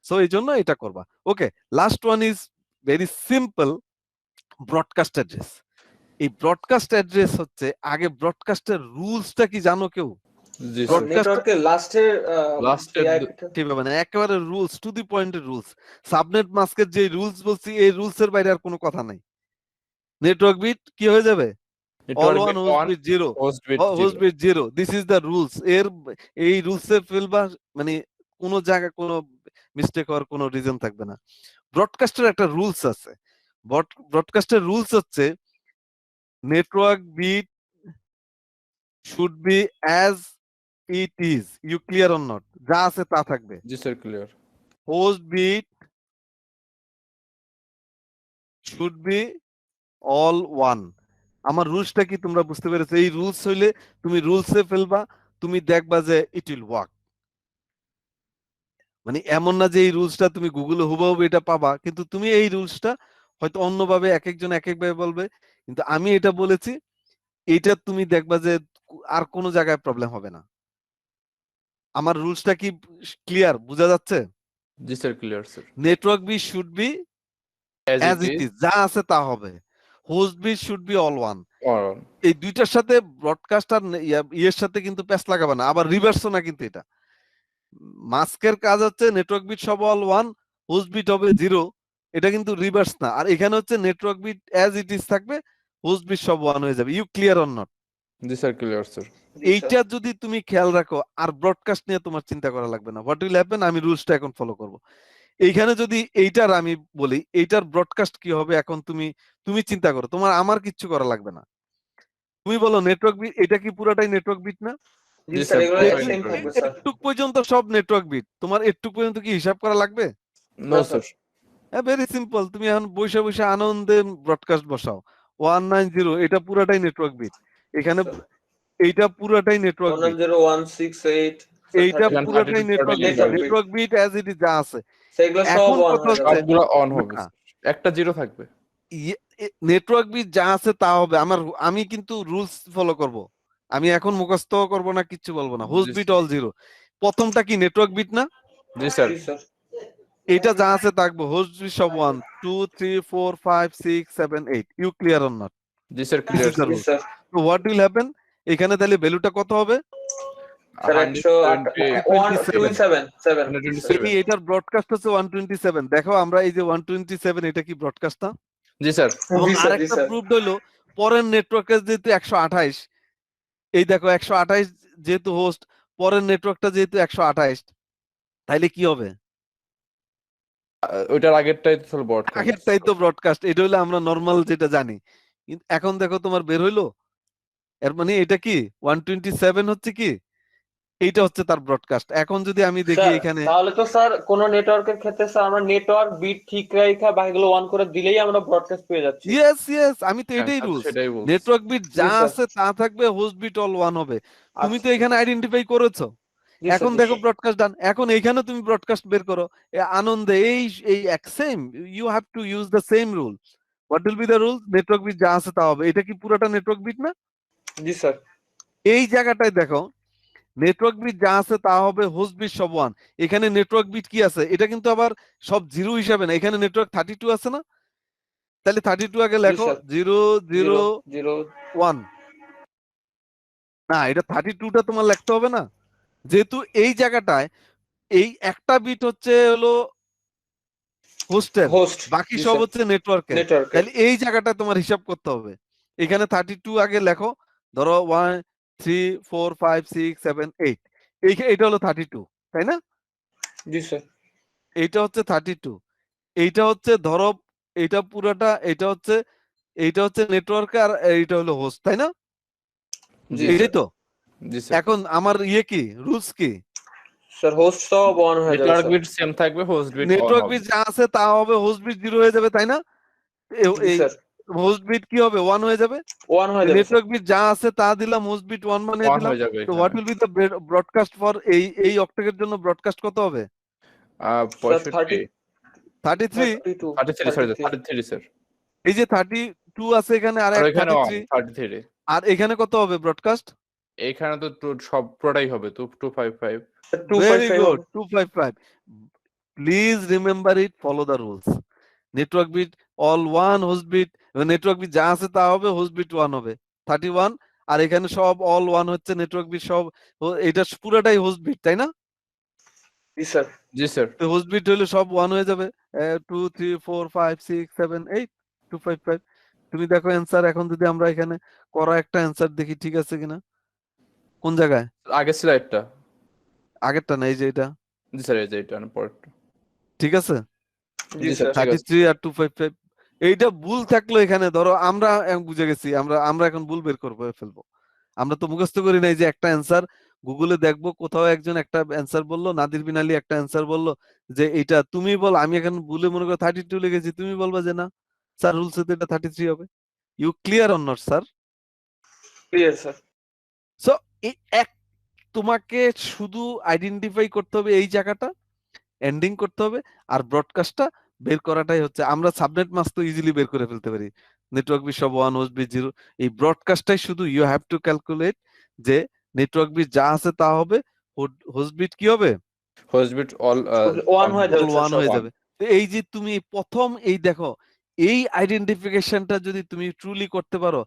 সো এই জন্য এটা করবা। Okay, last one is very simple, broadcast address. এই ব্রডকাস্ট অ্যাড্রেস হচ্ছে, আগে ব্রডকাস্টের রুলসটা কি জানো কেউ? জি স্যার। ব্রডকাস্ট নেটওয়ার্কের লাস্টের লাস্টের এই আইপিটা ঠিক মানে একেবারে রুলস টু দি পয়েন্টের রুলস, সাবনেট মাস্কের যে রুলস বলছি এই রুলস এর বাইরে আর কোনো কথা নাই। নেটওয়ার্ক বিট কি হয়ে যাবে all network one bit host 1 bit 0 host bit host 0 bit 0 this is the rules এই রুলস এর ফেলবা মানে কোনো জায়গায় কোনো মিস্টেক হওয়ার কোনো রিজন থাকবে না ব্রডকাস্টের একটা রুলস আছে ব্রডকাস্টের রুলস হচ্ছে network bit should be as it is you clear or not যা আছে তা থাকবে জি sir clear host bit should be all one আমার রুলসটা কি তোমরা বুঝতে পেরেছো এই রুলস হইলে তুমি রুলসে ফেলবা তুমি দেখবা যে ইট উইল ওয়ার্ক মানে এমন না যে এই রুলসটা তুমি গুগলে হুবহু এটা পাবা কিন্তু তুমি এই রুলসটা হয়তো অন্যভাবে এক একজন এক একভাবে বলবে কিন্তু আমি এটা বলেছি এইটা তুমি দেখবা যে আর কোনো জায়গায় প্রবলেম হবে না আমার রুলসটা কি ক্লিয়ার বোঝা যাচ্ছে জি sir clear sir network be should be as as it it is is যা আছে তা হবে host be should be all one on এই দুইটার সাথে ব্রডকাস্ট আর ইয়ের সাথে কিন্তু প্যাচ লাগাবে না আবার রিভার্সও না কিন্তু এটা মাস্কের কাজ হচ্ছে নেটওয়ার্ক বিট সব অল ওয়ান হোস্ট বিট হবে 0 এটা কিন্তু রিভার্স না আর এখানে হচ্ছে network bit as it is থাকবে হোস্ট বিট সব ওয়ান হয়ে যাবে ইউ ক্লিয়ার অর নট জি স্যার ক্লিয়ার স্যার এইটা যদি তুমি খেয়াল রাখো আর ব্রডকাস্ট নিয়ে তোমার চিন্তা করা লাগবে না হোয়াট উইল হ্যাপেন আমি রুলসটা এখন ফলো করব এইখানে যদি এইটার আমি বলি এইটার ব্রডকাস্ট কি হবে এখন তুমি চিন্তা করো তোমার আমার কিচ্ছু করা লাগবে না তুমি বলো নেটওয়ার্ক বিট এটা কি পুরাটাই নেটওয়ার্ক বিট না জি জি স্যার স্যার, এগুলো পুরোটাই সেম network থাকবে bit। স্যার একটু পর্যন্ত সব নেটওয়ার্ক বিট তোমার একটু পর্যন্ত কি হিসাব করা লাগবে নো না, স্যার স্যার। ভেরি সিম্পল তুমি এখন বসে বসে আনন্দে ব্রডকাস্ট বসাও 190 এটা পুরাটাই নেটওয়ার্ক বিট এখানে এইটা পুরাটাই নেটওয়ার্ক বিট 190.168 এইটা এখানে পুরাটাই 32 network bit network bit। Network bit as it is যা আছে সেগুলো সব এখন অন কথা হয়ে যাবে হচ্ছে সবগুলো অন হবে না, একটা জিরো থাকবে নেটওয়ার্ক বিট যা আছে তা হবে আমি কিন্তু রুলস ফলো করব আমি এখন মুখস্থ করব না কিচ্ছু বলবো না হোস্ট জি, বিট স্যার। অল 0 প্রথমটা কি নেটওয়ার্ক বিট না জি স্যার জি স্যার এইটা যা আছে থাকবে হোস্ট বিট সব 1 2 3 4 5 6 7 8 ইউ ক্লিয়ার অর নট জি sir this clear is the জি রুল স্যার তো হোয়াট উইল হ্যাপেন এখানে তাহলে ভ্যালুটা কত হবে স্যার 127 এটার ব্রডকাস্ট হচ্ছে 127 দেখো আমরা এই যে 127 এটা কি ব্রডকাস্ট না জি স্যার এবং জি স্যার জি আরেকটা স্যার প্রুফ হইলো পরের নেটওয়ার্কে যেহেতু 128 এই দেখো 128 যেহেতু হোস্ট পরের নেটওয়ার্কটা যেহেতু 128 তাইলে কি হবে ওইটার আগেরটাই তো স্যার ব্রডকাস্ট আগেরটাই তো ব্রডকাস্ট এটা হলো আমরা নরমাল যেটা জানি কিন্তু এখন দেখো তোমার বের হইলো এর মানে এটা কি 127 হচ্ছে কি এইটা হচ্ছে তার ব্রডকাস্ট এখন যদি আমি দেখি স্যার এখানে তাহলে তো স্যার কোন নেটওয়ার্কের ক্ষেত্রে স্যার আমরা নেটওয়ার্ক বিট ঠিক রেখা বাকিগুলো অন করে দিলেই আমরা ব্রডকাস্ট পেয়ে যাচ্ছি ইয়েস আমি তো এটাই রুলস সেটাই বলছি নেটওয়ার্ক বিট যা স্যার। আছে তা থাকবে হোস্ট বিট অল ওয়ান হবে তুমি তো আচ্ছা। এখানে আইডেন্টিফাই করেছো জি স্যার, এখন জি দেখো স্যার। ব্রডকাস্ট ডান এখন এইখানে তুমি ব্রডকাস্ট বের করো আনন্দে এই same you have to use the same rule what will be the rule network bit যা আছে তা হবে এটা কি পুরোটা নেটওয়ার্ক বিট না জি স্যার এই জায়গাটায় দেখো নেটওয়ার্ক বিট যা আছে তা হবে হোস্ট বিট সব ওয়ান এখানে নেটওয়ার্ক বিট কি আছে এটা কিন্তু আবার সব জিরো হিসাবে না এখানে নেটওয়ার্ক 32 আছে না তাহলে 32 আগে লেখো স্যার। 0 0 জিরো 1 না এটা 32টা তোমার লিখতে হবে না যেহেতু এই জায়গাটায় এই একটা বিট হচ্ছে হলো হোস্টের হোস্ট বাকি সব হচ্ছে নেটওয়ার্কের নেটওয়ার্ক তাহলে এই জায়গাটা তোমার হিসাব করতে হবে এখানে 32 আগে লেখো ধরো 1 3 4 5 6 7 8 এইটা হলো 32 তাই না জি স্যার এইটা হচ্ছে 32 এইটা হচ্ছে ধরো এইটা পুরোটা এইটা হচ্ছে নেটওয়ার্ক আর এইটা হলো হোস্ট তাই না জি এটাই তো জি স্যার এখন আমার ইয়ে কি রুলস কি স্যার হোস্ট সব অন হয়ে যাবে নেটওয়ার্ক স্যার। বিট সেম থাকবে হোস্ট বিট নেটওয়ার্ক বিট যা আছে তা হবে হোস্ট বিট 0 হয়ে যাবে তাই না জি এই স্যার হোস্ট বিট কি হবে 1 হয়ে যাবে অন হয়ে যাবে স্যার। নেটওয়ার্ক বিট যা আছে তা দিলাম হোস্ট বিট 1 বানিয়ে অন দিলাম হয়ে যাবে তো what will be the broadcast for এই অক্টেটের জন্য ব্রডকাস্ট কত হবে 65 33 32 33 সরি 33 স্যার এই যে 32 আছে এখানে আর আর এক এখানে 33 33 আর এখানে কত হবে ব্রডকাস্ট এখানে তো সব পুরোটাই হবে তো 255 very 255 good 255 please remember it follow the rules network bit all one host bit network bit যা আছে তা হবে হোস্ট বিট 1 হবে 31 আর এখানে সব অল ওয়ান হচ্ছে নেটওয়ার্ক বিট সব এটা পুরোটাই হোস্ট বিট তাই না জি স্যার জি স্যার তো হোস্ট বিট হলে সব 1 হয়ে যাবে 2 3 4 5 6 7 8 255 তুমি দেখো অ্যান্সার, এখন যদি আমরা এখানে করা একটা অ্যান্সার দেখি ঠিক আছে কিনা, কোন জায়গায়, আগের স্লাইডটা। আগেরটা না, এই যে এটা, জি স্যার, এই যে এটা না, পরেরটা। ঠিক আছে, জি জি স্যার, স্যার। ঠিক আছে। 33 আর 255, এইটা ভুল থাকলো এখানে, ধরো আমরা বুঝে গেছি, আমরা এখন ভুল বের করবো ফেলবো। আমরা তো মুখস্থ করি নাই যে একটা অ্যান্সার গুগলে দেখবো, কোথাও একজন একটা অ্যান্সার বললো, নাদির বিন আলী একটা অ্যান্সার বললো যে এটা তুমি বল, আমি এখন ভুলে মনে করো 32 লিখেছি, তুমি বলবা যে না স্যার রুলসে তো এটা 33 হবে। You clear on not sir? Clear sir. So এই এক, তোমাকে শুধু আইডেন্টিফাই করতে হবে এই জায়গাটা, এন্ডিং করতে হবে, আর ব্রডকাস্টটা বের করাটাই হচ্ছে, আমরা সাবনেট মাস্ক তো ইজিলি বের করে ফেলতে পারি, নেটওয়ার্ক বি সব 1, হোস্ট বি 0, এই ব্রডকাস্টটাই শুধু ইউ হ্যাভ টু ক্যালকুলেট যে নেটওয়ার্ক বি যা আছে তা হবে, হোস্ট বিট কি হবে, হোস্ট বিট অল ওয়ান হয়ে যাবে অল স্যার 1 সব। হয়ে যাবে। তো এই যে তুমি প্রথম এই দেখো, এই আইডেন্টিফিকেশনটা যদি তুমি ট্রুলি করতে পারো,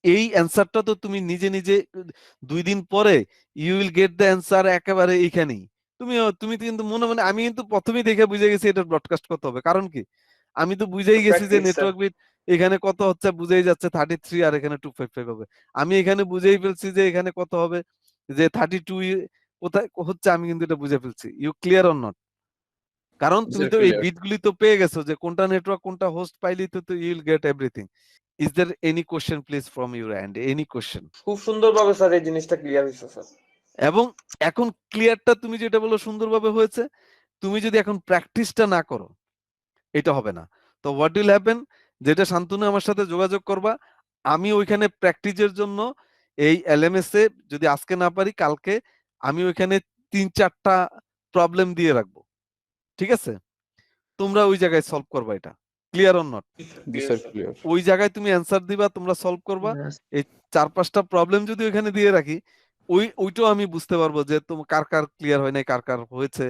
এই অ্যান্সারটা তো তুমি নিজে নিজে 2 দিন পরে you will get the answer একেবারে এইখানেই। তুমি কিন্তু মনে মনে, আমি কিন্তু প্রথমেই দেখে বুঝে গেছি এটা ব্রডকাস্ট কত হবে, কারণ কি আমি তো বুঝেই গেছি যে প্র্যাকটিস স্যার। নেটওয়ার্ক বিট এখানে কত হচ্ছে, বুঝেই যাচ্ছে 33 আর এখানে 255 হবে। আমি এখানে বুঝেই ফেলছি যে এখানে কত হবে, যে 32 কোথায় হচ্ছে, আমি কিন্তু এটা বুঝে ফেলছি। You clear or not? কারণ জি তুমি স্যার, তো এই ক্লিয়ার। বিটগুলি তো পেয়ে গেছো যে কোনটা নেটওয়ার্ক কোনটা হোস্ট, পাইলেই তো you will get everything. Is there any question please from your end, any question? খুব সুন্দরভাবে স্যার এই জিনিসটা ক্লিয়ার হয়েছে স্যার। এবং এখন ক্লিয়ারটা তুমি যেটা বলো সুন্দরভাবে হয়েছে, তুমি যদি এখন প্র্যাকটিসটা না করো এটা হবে না। তো হোয়াট উইল হ্যাপেন, যেটা শান্তনু আমার সাথে যোগাযোগ করবা, আমি ওইখানে প্র্যাকটিসের জন্য এই এলএমএস এ যদি আজকে না পারি কালকে আমি ওইখানে 3-4টা প্রবলেম দিয়ে রাখবো, ঠিক আছে? তোমরা ওই জায়গায় সলভ করবা এটা। Clear or not? জি স্যার, ক্লিয়ার। ওই জায়গায় তুমি অ্যান্সার দিবা, তোমরা সলভ করবা। এই 4-5টা প্রবলেম যদি ওইখানে দিয়ে রাখি, ওইটাও আমি বুঝতে পারবো যে কার কার ক্লিয়ার হয় নাই, কার কার হয়েছে।